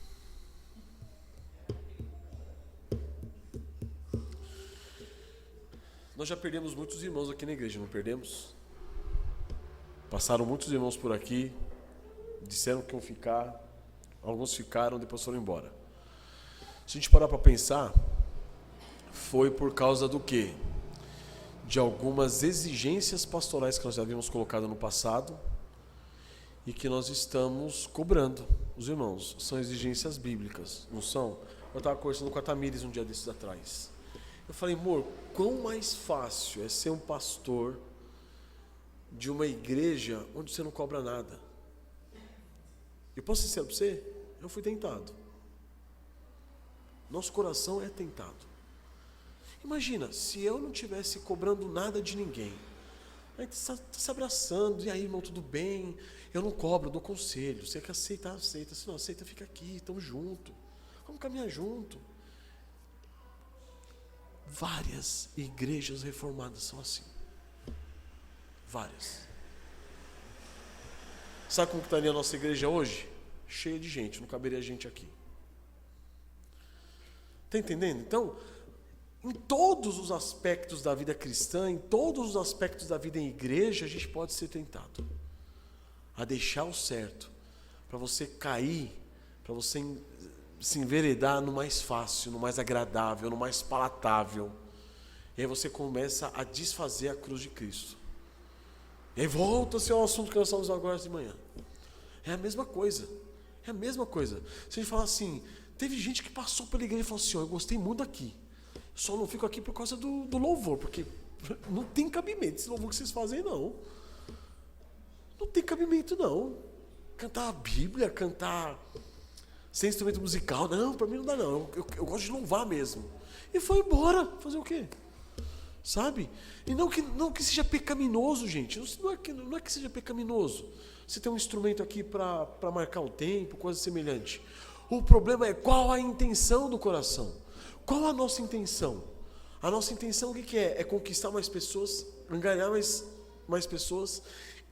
Nós já perdemos muitos irmãos aqui na igreja, não perdemos? Passaram muitos irmãos por aqui, disseram que iam ficar, alguns ficaram, depois foram embora. Se a gente parar para pensar, foi por causa do quê? De algumas exigências pastorais que nós já havíamos colocado no passado e que nós estamos cobrando os irmãos. São exigências bíblicas, não são? Eu estava conversando com a Tamires um dia desses atrás. Eu falei, amor, quão mais fácil é ser um pastor de uma igreja onde você não cobra nada. Eu posso ser sincero para você? Eu fui tentado. Nosso coração é tentado. Imagina, se eu não estivesse cobrando nada de ninguém, a gente está se abraçando, e aí, irmão, tudo bem? Eu não cobro, eu dou conselho. Você quer aceitar, aceita. Se não aceita, fica aqui, estamos juntos. Vamos caminhar junto. Várias igrejas reformadas são assim. Várias. Sabe como que estaria a nossa igreja hoje? Cheia de gente, não caberia gente aqui. Está entendendo? Então, em todos os aspectos da vida cristã, em todos os aspectos da vida em igreja, a gente pode ser tentado a deixar o certo, para você cair, para você se enveredar no mais fácil, no mais agradável, no mais palatável. E aí você começa a desfazer a cruz de Cristo. E aí volta-se ao assunto que nós estamos agora de manhã. É a mesma coisa. É a mesma coisa. Se a gente falar assim, teve gente que passou pela igreja e falou assim, eu gostei muito daqui. Só não fico aqui por causa do louvor, porque não tem cabimento esse louvor que vocês fazem, não. Não tem cabimento, não. Cantar a Bíblia, cantar sem instrumento musical, não, para mim não dá, não. Eu gosto de louvar mesmo. E foi embora. Fazer o quê? Sabe? E não que seja pecaminoso, gente. Não é que seja pecaminoso. Você tem um instrumento aqui para marcar o tempo, coisa semelhante. O problema é qual a intenção do coração. Qual a nossa intenção? A nossa intenção o que é? É conquistar mais pessoas, angariar mais pessoas,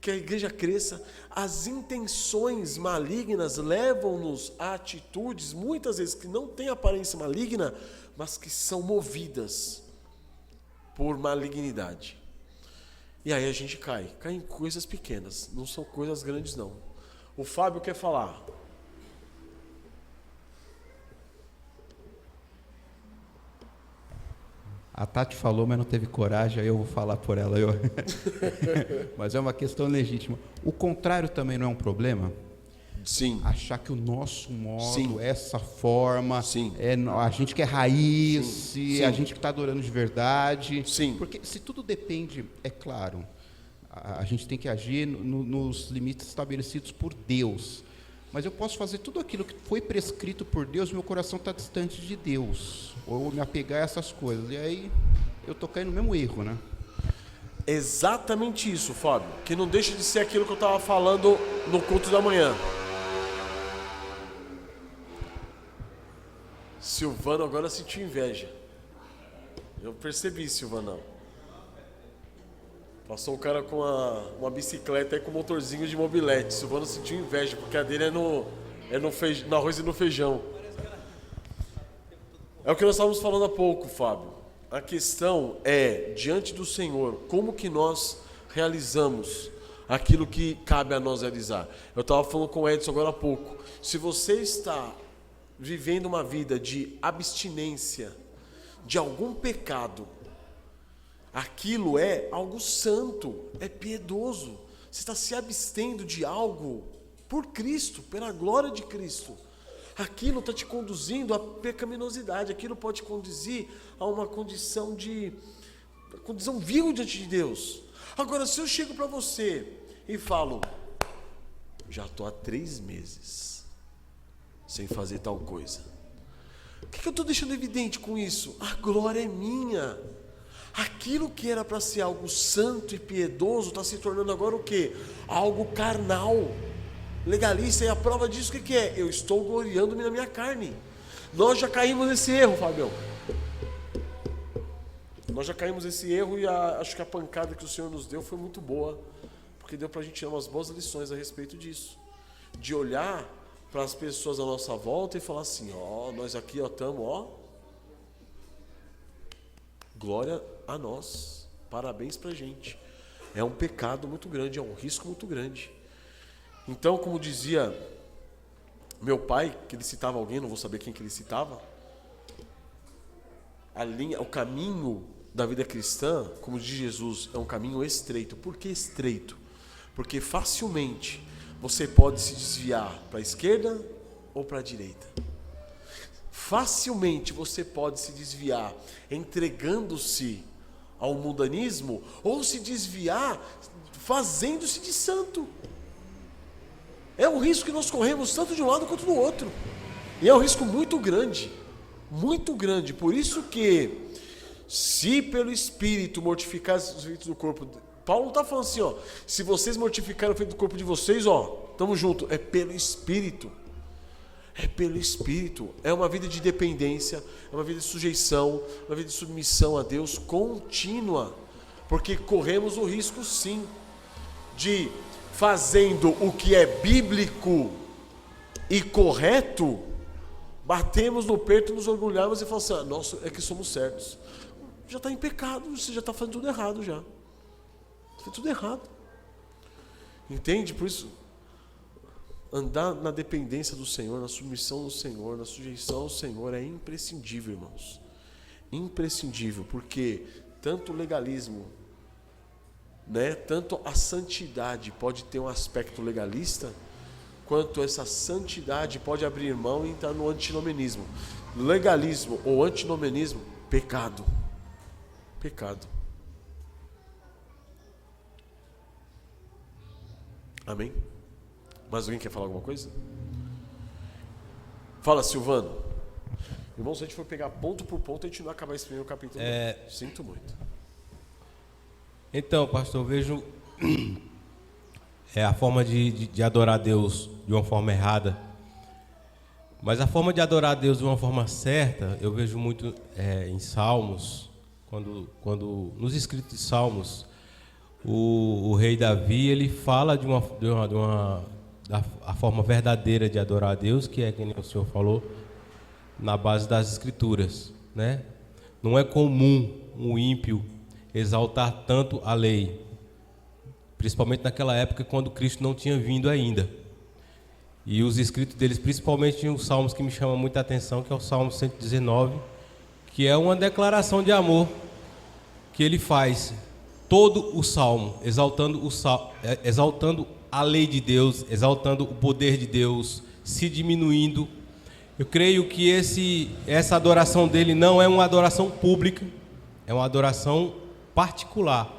que a igreja cresça. As intenções malignas levam-nos a atitudes, muitas vezes, que não têm aparência maligna, mas que são movidas por malignidade. E aí a gente cai em coisas pequenas, não são coisas grandes, não. O Fábio quer falar. A Tati falou, mas não teve coragem, aí eu vou falar por ela. Mas é uma questão legítima. O contrário também não é um problema? Sim. Achar que o nosso modo, sim, essa forma, sim, a gente que é raiz, sim, a gente que está adorando de verdade. Sim. Porque se tudo depende, é claro, a gente tem que agir nos limites estabelecidos por Deus. Mas eu posso fazer tudo aquilo que foi prescrito por Deus, meu coração está distante de Deus. Ou me apegar a essas coisas. E aí eu estou caindo no mesmo erro, né? Exatamente isso, Fábio. Que não deixa de ser aquilo que eu estava falando no culto da manhã. Silvano agora sentiu inveja. Eu percebi, Silvanão. Passou um cara com uma bicicleta aí com motorzinho de mobilete. Silvano sentiu inveja, porque a dele no arroz e no feijão. É o que nós estávamos falando há pouco, Fábio. A questão é, diante do Senhor, como que nós realizamos aquilo que cabe a nós realizar. Eu estava falando com o Edson agora há pouco. Se você está vivendo uma vida de abstinência, de algum pecado, aquilo é algo santo, é piedoso. Você está se abstendo de algo por Cristo, pela glória de Cristo. Aquilo está te conduzindo à pecaminosidade, aquilo pode te conduzir a uma condição vil diante de Deus. Agora, se eu chego para você e falo, já estou há 3 meses sem fazer tal coisa, o que eu estou deixando evidente com isso? A glória é minha. Aquilo que era para ser algo santo e piedoso está se tornando agora o quê? Algo carnal, legalista. E a prova disso o que é? Eu estou gloriando-me na minha carne. Nós já caímos nesse erro, Fabião. Nós já caímos nesse erro e acho que a pancada que o Senhor nos deu foi muito boa, porque deu para a gente tirar umas boas lições a respeito disso. De olhar para as pessoas à nossa volta e falar assim, nós aqui estamos, glória a nós, parabéns pra gente. É um pecado muito grande, é um risco muito grande. Então, como dizia meu pai, que ele citava alguém, não vou saber quem que ele citava, o caminho da vida cristã, como diz Jesus, é um caminho estreito. Por que estreito? Porque facilmente você pode se desviar para a esquerda ou para a direita. Facilmente você pode se desviar entregando-se ao mundanismo ou se desviar fazendo-se de santo. É um risco que nós corremos tanto de um lado quanto do outro. E é um risco muito grande. Muito grande. Por isso que, se pelo Espírito mortificar os feitos do corpo... Paulo não está falando assim, se vocês mortificarem o feito do corpo de vocês, estamos juntos. É pelo Espírito. É pelo Espírito. É uma vida de dependência, é uma vida de sujeição, uma vida de submissão a Deus contínua. Porque corremos o risco, sim, de, fazendo o que é bíblico e correto, batemos no peito, nos orgulhamos e falamos assim, nossa, é que somos certos. Já está em pecado, você já está fazendo tudo errado já. Fez tudo errado. Entende? Por isso, andar na dependência do Senhor, na submissão do Senhor, na sujeição ao Senhor é imprescindível, irmãos. Imprescindível, porque tanto o legalismo, tanto a santidade pode ter um aspecto legalista, quanto essa santidade pode abrir mão e entrar no antinomianismo. Legalismo ou antinomianismo, pecado. Pecado. Amém? Mais alguém quer falar alguma coisa? Fala, Silvano. Irmão, se a gente for pegar ponto por ponto, a gente não vai acabar esse primeiro capítulo. Sinto muito. Então, pastor, eu vejo a forma de adorar a Deus de uma forma errada. Mas a forma de adorar a Deus de uma forma certa, eu vejo muito em Salmos, quando nos escritos de Salmos, o rei Davi, ele fala da forma verdadeira de adorar a Deus, que é, como o senhor falou, na base das Escrituras, né? Não é comum um ímpio exaltar tanto a lei, principalmente naquela época quando Cristo não tinha vindo ainda. E os escritos deles, principalmente em um salmos que me chama muita atenção, que é o Salmo 119, que é uma declaração de amor que ele faz todo o salmo, exaltando a lei de Deus, exaltando o poder de Deus, se diminuindo. Eu creio que essa adoração dele não é uma adoração pública, é uma adoração particular.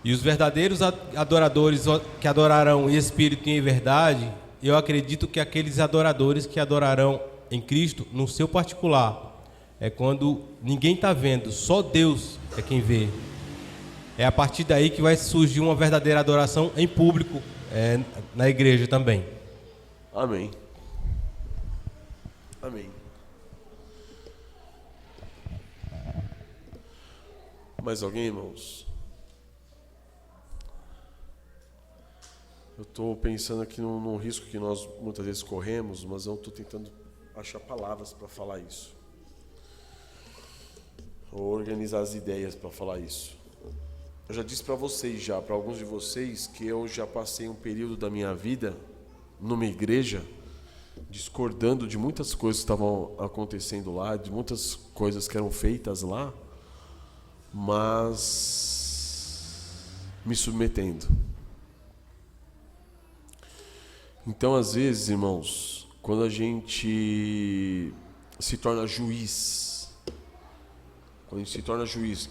E os verdadeiros adoradores que adorarão em espírito e em verdade, eu acredito que aqueles adoradores que adorarão em Cristo no seu particular, é quando ninguém está vendo, só Deus é quem vê. É a partir daí que vai surgir uma verdadeira adoração em público, na igreja também. Amém. Amém. Mais alguém, irmãos? Eu estou pensando aqui num risco que nós muitas vezes corremos, mas eu estou tentando achar palavras para falar isso. Ou organizar as ideias para falar isso. Eu já disse para vocês, para alguns de vocês, que eu já passei um período da minha vida numa igreja discordando de muitas coisas que estavam acontecendo lá, de muitas coisas que eram feitas lá, mas me submetendo. Então, às vezes, irmãos, quando a gente se torna juiz, e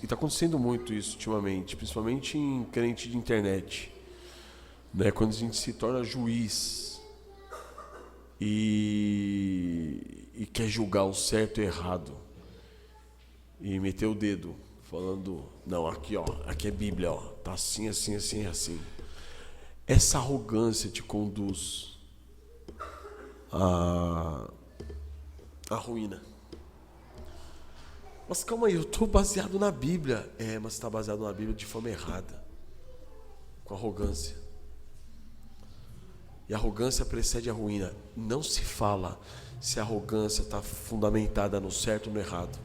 está acontecendo muito isso ultimamente, principalmente em crente de internet, né? Quando a gente se torna juiz e quer julgar o certo e o errado, e meter o dedo, falando, não, aqui é Bíblia, tá assim, assim, assim, assim. Essa arrogância te conduz à ruína. Mas calma aí, eu estou baseado na Bíblia. Mas você está baseado na Bíblia de forma errada, com arrogância. E a arrogância precede a ruína. Não se fala se a arrogância está fundamentada no certo ou no errado.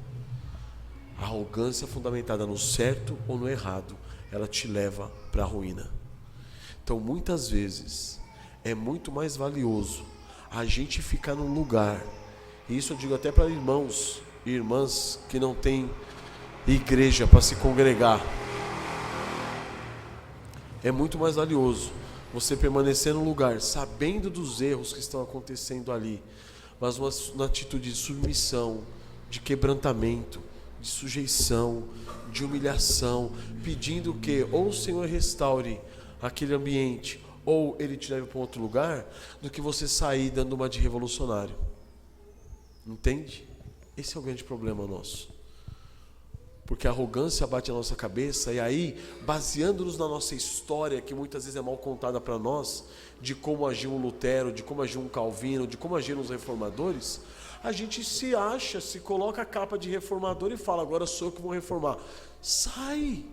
A arrogância fundamentada no certo ou no errado, ela te leva para a ruína. Então, muitas vezes, é muito mais valioso a gente ficar num lugar, e isso eu digo até para irmãos e irmãs que não têm igreja para se congregar. É muito mais valioso você permanecer no lugar, sabendo dos erros que estão acontecendo ali, mas uma atitude de submissão, de quebrantamento, de sujeição, de humilhação, pedindo que ou o Senhor restaure aquele ambiente, ou Ele te leve para um outro lugar, do que você sair dando uma de revolucionário. Entende? Esse é o grande problema nosso. Porque a arrogância bate na nossa cabeça, e aí, baseando-nos na nossa história, que muitas vezes é mal contada para nós, de como agiu um Lutero, de como agiu um Calvino, de como agiram os reformadores, a gente se acha, se coloca a capa de reformador e fala, agora sou eu que vou reformar. Sai,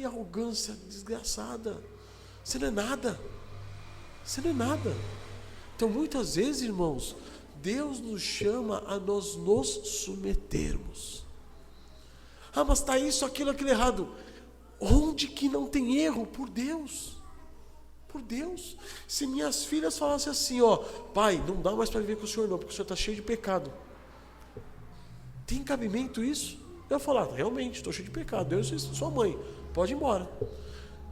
arrogância desgraçada. Você não é nada. Então, muitas vezes, irmãos, Deus nos chama a nós nos submetermos. Mas está isso, aquilo errado. Onde que não tem erro? Por Deus. Se minhas filhas falassem assim, pai, não dá mais para viver com o senhor não, porque o senhor está cheio de pecado. Tem cabimento isso? Eu ia falar, realmente, estou cheio de pecado, eu sou sua mãe, pode ir embora.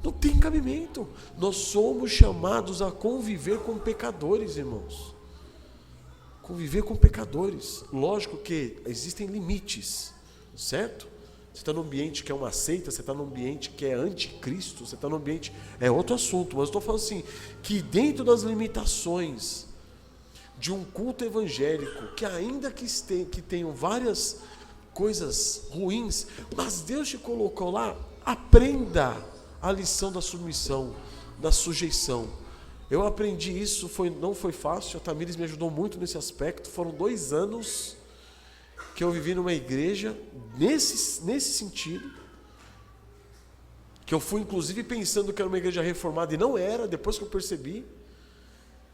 Não tem cabimento. Nós somos chamados a conviver com pecadores, irmãos. Conviver com pecadores. Lógico que existem limites, certo? Você está num ambiente que é uma seita, você está num ambiente que é anticristo, você está num ambiente... É outro assunto, mas eu estou falando assim, que dentro das limitações de um culto evangélico, que ainda que tenham várias coisas ruins, mas Deus te colocou lá, aprenda a lição da submissão, da sujeição. Eu aprendi isso, não foi fácil, a Tamires me ajudou muito nesse aspecto. Foram 2 anos que eu vivi numa igreja nesse sentido, que eu fui inclusive pensando que era uma igreja reformada e não era, depois que eu percebi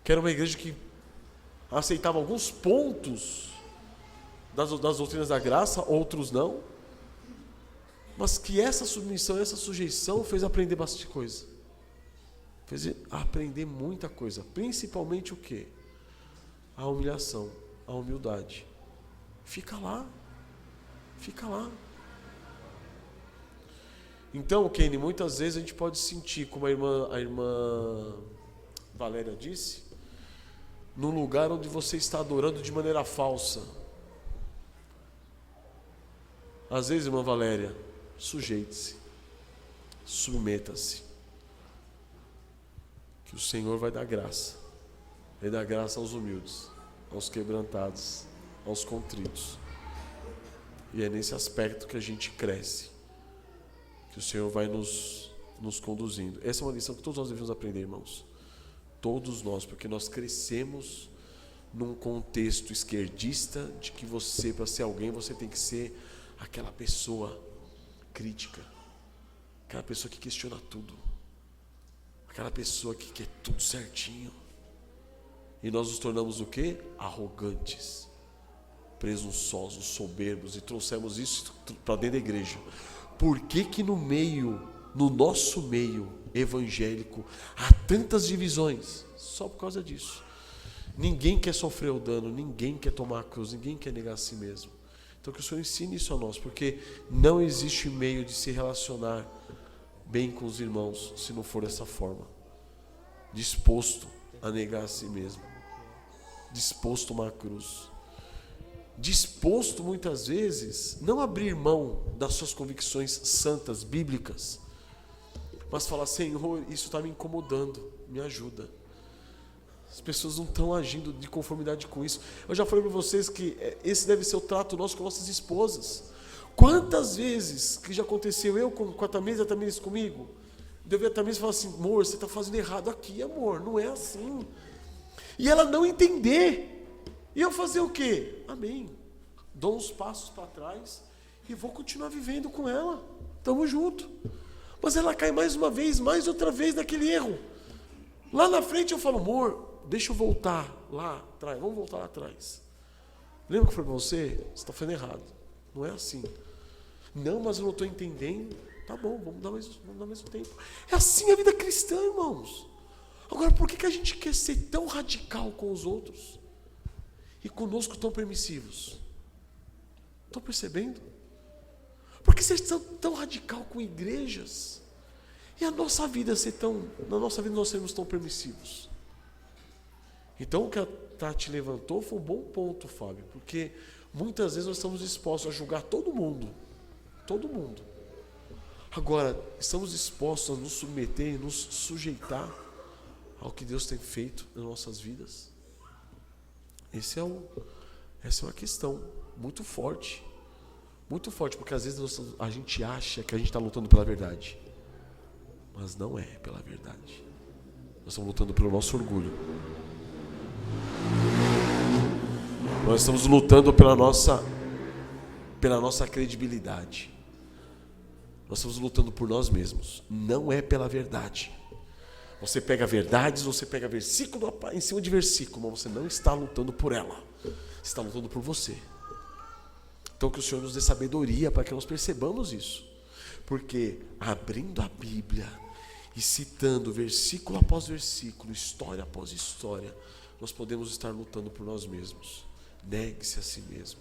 que era uma igreja que aceitava alguns pontos das doutrinas da graça, outros não, mas que essa submissão, essa sujeição fez aprender bastante coisa. Fez aprender muita coisa, principalmente o quê? A humilhação, a humildade. Fica lá. Então, Kenny, muitas vezes a gente pode sentir, como a irmã Valéria disse, num lugar onde você está adorando de maneira falsa. Às vezes, irmã Valéria, sujeite-se, submeta-se, que o Senhor vai dar graça aos humildes, aos quebrantados, aos contritos. E é nesse aspecto que a gente cresce, que o Senhor vai nos conduzindo. Essa é uma lição que todos nós devemos aprender, irmãos. Todos nós, porque nós crescemos num contexto esquerdista de que você, para ser alguém, você tem que ser aquela pessoa crítica, aquela pessoa que questiona tudo, aquela pessoa que quer tudo certinho. E nós nos tornamos o quê? Arrogantes, presunçosos, soberbos, e trouxemos isso para dentro da igreja. Por que no nosso meio evangélico, há tantas divisões? Só por causa disso. Ninguém quer sofrer o dano, ninguém quer tomar a cruz, ninguém quer negar a si mesmo. Então que o Senhor ensine isso a nós, porque não existe meio de se relacionar bem com os irmãos se não for dessa forma. Disposto a negar a si mesmo. Disposto a tomar a cruz. Disposto muitas vezes não abrir mão das suas convicções santas, bíblicas, mas falar: Senhor, isso está me incomodando, me ajuda. As pessoas não estão agindo de conformidade com isso. Eu já falei para vocês que esse deve ser o trato nosso com nossas esposas. Quantas vezes que já aconteceu eu com a Tamires comigo, eu vi a Tamires e falar assim: amor, você está fazendo errado aqui, amor, não é assim. E ela não entender. E eu fazer o quê? Amém. Dou uns passos para trás e vou continuar vivendo com ela. Tamo junto. Mas ela cai mais uma vez, mais outra vez naquele erro. Lá na frente eu falo: amor, deixa eu voltar lá atrás. Vamos voltar lá atrás. Lembra que eu falei para você? Você está fazendo errado. Não é assim. Não, mas eu não estou entendendo. Tá bom, vamos dar mais um tempo. É assim a vida cristã, irmãos. Agora, por que a gente quer ser tão radical com os outros e conosco tão permissivos? Estão percebendo? Por que vocês são tão radical com igrejas e a nossa vida na nossa vida nós sermos tão permissivos? Então o que a Tati levantou foi um bom ponto, Fábio, porque muitas vezes nós estamos dispostos a julgar todo mundo. Todo mundo. Agora, estamos dispostos a nos submeter e nos sujeitar ao que Deus tem feito nas nossas vidas? Essa é uma questão muito forte. Muito forte, porque às vezes a gente acha que a gente está lutando pela verdade. Mas não é pela verdade. Nós estamos lutando pelo nosso orgulho. Nós estamos lutando pela nossa credibilidade. Nós estamos lutando por nós mesmos. Não é pela verdade. Você pega verdades, você pega versículo em cima de versículo, mas você não está lutando por ela. Você está lutando por você. Então que o Senhor nos dê sabedoria para que nós percebamos isso. Porque abrindo a Bíblia e citando versículo após versículo, história após história, nós podemos estar lutando por nós mesmos. Negue-se a si mesmo.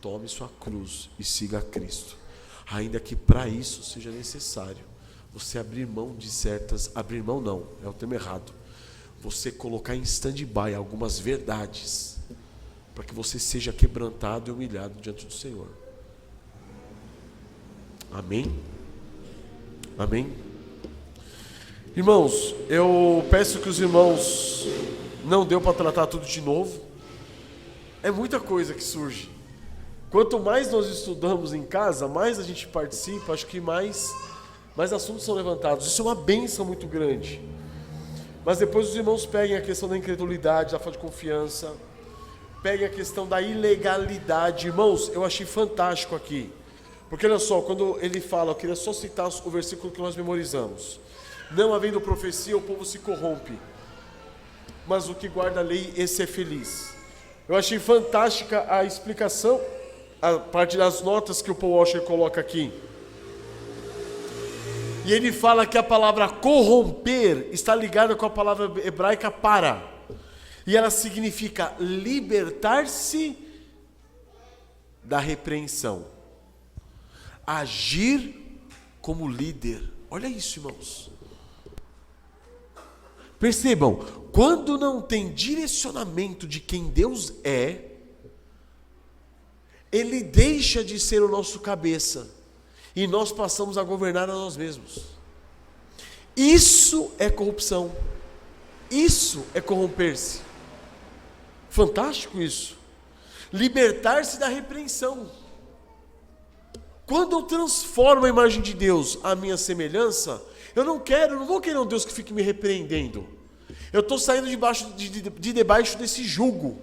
Tome sua cruz e siga a Cristo. Ainda que para isso seja necessário você abrir mão de certas... Abrir mão não, é o termo errado. Você colocar em stand-by algumas verdades para que você seja quebrantado e humilhado diante do Senhor. Amém? Amém? Irmãos, eu peço que os irmãos... Não deu para tratar tudo de novo. É muita coisa que surge. Quanto mais nós estudamos em casa, mais a gente participa, acho que mais assuntos são levantados. Isso é uma bênção muito grande. Mas depois os irmãos peguem a questão da incredulidade, da falta de confiança, peguem a questão da ilegalidade. Irmãos, eu achei fantástico aqui. Porque olha só, quando ele fala, eu queria só citar o versículo que nós memorizamos. Não havendo profecia, o povo se corrompe. Mas o que guarda a lei, esse é feliz. Eu achei fantástica a explicação, a parte das notas que o Paul Washer coloca aqui. E ele fala que a palavra corromper está ligada com a palavra hebraica para. E ela significa libertar-se da repreensão. Agir como líder. Olha isso, irmãos. Percebam, quando não tem direcionamento de quem Deus é, Ele deixa de ser o nosso cabeça e nós passamos a governar a nós mesmos. Isso é corrupção. Isso é corromper-se. Fantástico isso. Libertar-se da repreensão. Quando eu transformo a imagem de Deus à minha semelhança, eu não vou querer um Deus que fique me repreendendo. Eu estou saindo de debaixo desse jugo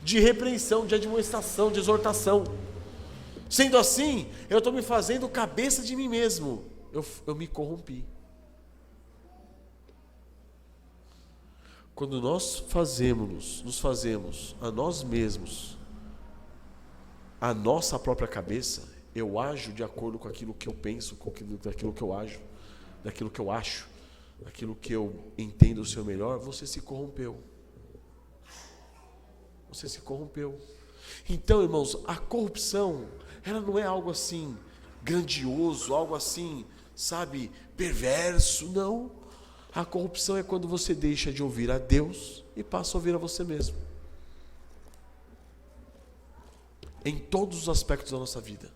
de repreensão, de admoestação, de exortação. Sendo assim, eu estou me fazendo cabeça de mim mesmo. Eu me corrompi. Quando nós nos fazemos a nós mesmos a nossa própria cabeça, eu ajo de acordo com aquilo que eu penso, daquilo que eu ajo, daquilo que eu acho, daquilo que eu entendo ser melhor, você se corrompeu. Você se corrompeu. Então, irmãos, a corrupção, ela não é algo assim grandioso, algo assim, sabe, perverso, não. A corrupção é quando você deixa de ouvir a Deus e passa a ouvir a você mesmo. Em todos os aspectos da nossa vida.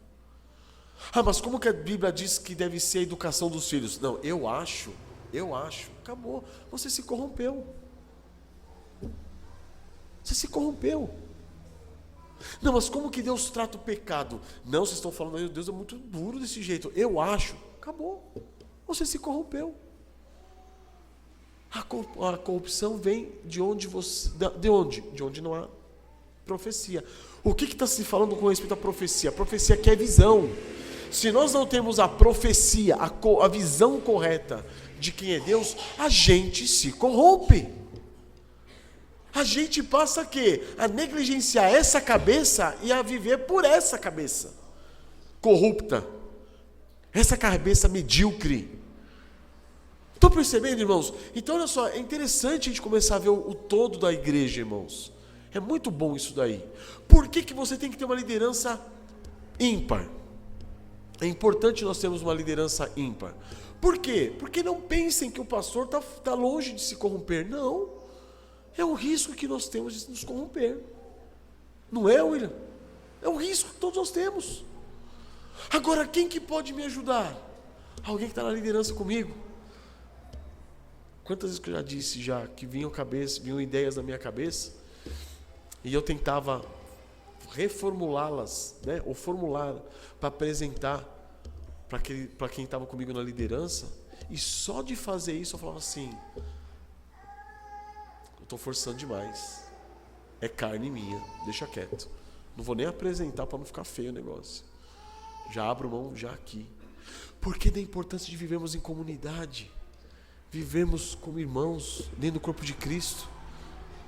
Ah, mas como que a Bíblia diz que deve ser a educação dos filhos? Não, eu acho, acabou. Você se corrompeu. Você se corrompeu. Não, mas como que Deus trata o pecado? Não, vocês estão falando, Deus é muito duro desse jeito. Eu acho, acabou. Você se corrompeu. A corrupção vem de onde você... De onde? De onde não há profecia. O que está se falando com respeito à profecia? A profecia que é visão. Se nós não temos a profecia, a visão correta de quem é Deus, a gente se corrompe. A gente passa a quê? A negligenciar essa cabeça e a viver por essa cabeça corrupta. Essa cabeça medíocre. Estão percebendo, irmãos? Então, olha só, é interessante a gente começar a ver o todo da igreja, irmãos. É muito bom isso daí. Por que você tem que ter uma liderança ímpar? É importante nós termos uma liderança ímpar. Por quê? Porque não pensem que o pastor está longe de se corromper. Não. É o risco que nós temos de nos corromper. Não é, William? É o risco que todos nós temos. Agora, quem que pode me ajudar? Alguém que está na liderança comigo? Quantas vezes que eu já disse que vinham ideias na minha cabeça e eu tentava reformulá-las, né, ou formular para apresentar para quem estava comigo na liderança, e só de fazer isso eu falava assim: eu estou forçando demais, é carne minha, deixa quieto, não vou nem apresentar para não ficar feio o negócio, já abro mão já aqui. Porque da importância de vivermos em comunidade, vivemos como irmãos dentro do corpo de Cristo,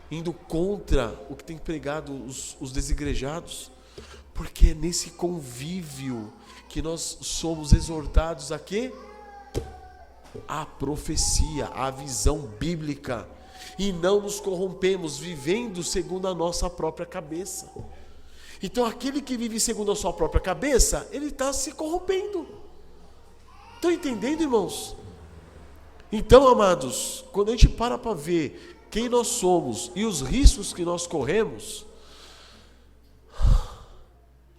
indo contra o que tem pregado os desigrejados, porque é nesse convívio que nós somos exortados a quê? A profecia, a visão bíblica, e não nos corrompemos vivendo segundo a nossa própria cabeça. Então aquele que vive segundo a sua própria cabeça, ele está se corrompendo. Estão entendendo, irmãos? Então, amados, quando a gente para ver quem nós somos e os riscos que nós corremos,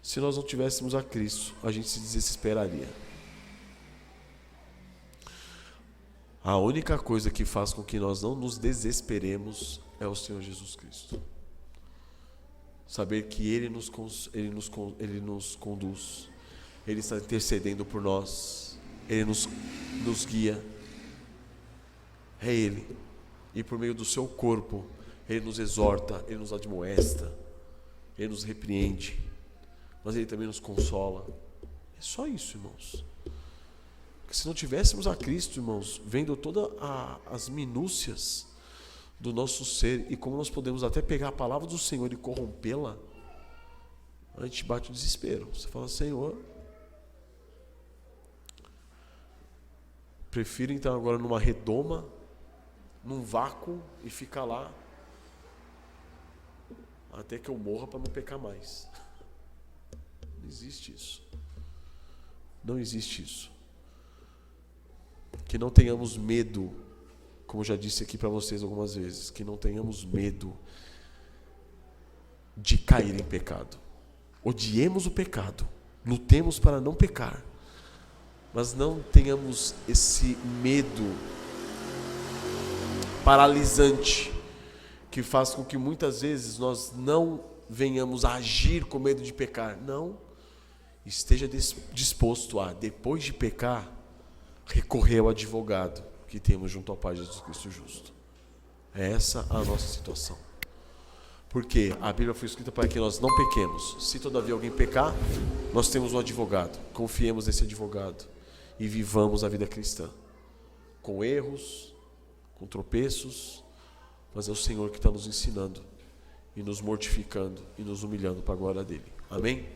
se nós não tivéssemos a Cristo, a gente se desesperaria. A única coisa que faz com que nós não nos desesperemos é o Senhor Jesus Cristo. Saber que Ele nos conduz, Ele está intercedendo por nós, Ele nos guia. É Ele. E por meio do seu corpo, Ele nos exorta, Ele nos admoesta, Ele nos repreende, mas Ele também nos consola. É só isso, irmãos. Porque se não tivéssemos a Cristo, irmãos, vendo todas as minúcias do nosso ser, e como nós podemos até pegar a palavra do Senhor e corrompê-la, a gente bate o desespero. Você fala: Senhor, prefiro entrar agora numa redoma, num vácuo, e ficar lá até que eu morra para não pecar mais. Não existe isso. Não existe isso. Que não tenhamos medo, como eu já disse aqui para vocês algumas vezes, que não tenhamos medo de cair em pecado. Odiemos o pecado, lutemos para não pecar, mas não tenhamos esse medo paralisante que faz com que muitas vezes nós não venhamos a agir com medo de pecar. Não. Esteja disposto a, depois de pecar, recorrer ao advogado que temos junto ao Pai Jesus Cristo justo. É essa a nossa situação. Porque a Bíblia foi escrita para que nós não pequemos. Se todavia alguém pecar, nós temos um advogado. Confiemos nesse advogado e vivamos a vida cristã. Com erros, com tropeços, mas é o Senhor que está nos ensinando e nos mortificando e nos humilhando para a glória dele. Amém?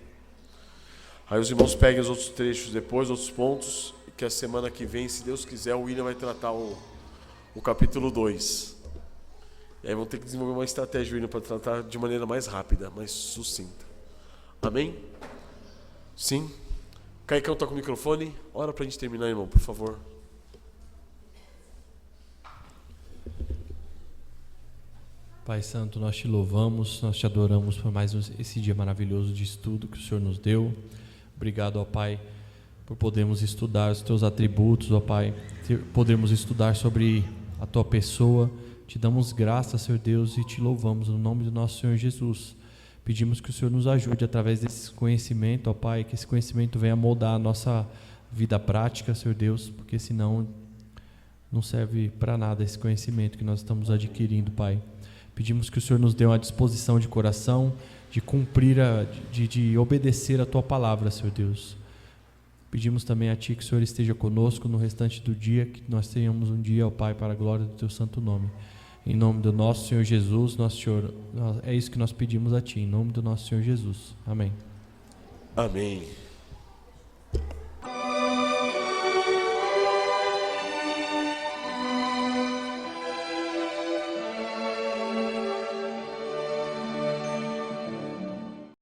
Aí os irmãos peguem os outros trechos depois, outros pontos, que a semana que vem, se Deus quiser, o William vai tratar o capítulo 2. E aí vão ter que desenvolver uma estratégia para tratar de maneira mais rápida, mais sucinta. Amém? Sim? Caicão está com o microfone. Ora para a gente terminar, irmão, por favor. Pai Santo, nós te louvamos, nós te adoramos por mais esse dia maravilhoso de estudo que o Senhor nos deu. Obrigado, ó Pai, por podermos estudar os teus atributos, ó Pai, podermos estudar sobre a tua pessoa. Te damos graças, Senhor Deus, e te louvamos no nome do nosso Senhor Jesus. Pedimos que o Senhor nos ajude através desse conhecimento, ó Pai, que esse conhecimento venha moldar a nossa vida prática, Senhor Deus, porque senão não serve para nada esse conhecimento que nós estamos adquirindo, Pai. Pedimos que o Senhor nos dê uma disposição de coração, de cumprir, de obedecer a Tua palavra, Senhor Deus. Pedimos também a Ti que o Senhor esteja conosco no restante do dia, que nós tenhamos um dia, ó Pai, para a glória do Teu santo nome. Em nome do nosso Senhor Jesus, nosso Senhor, é isso que nós pedimos a Ti, em nome do nosso Senhor Jesus. Amém. Amém.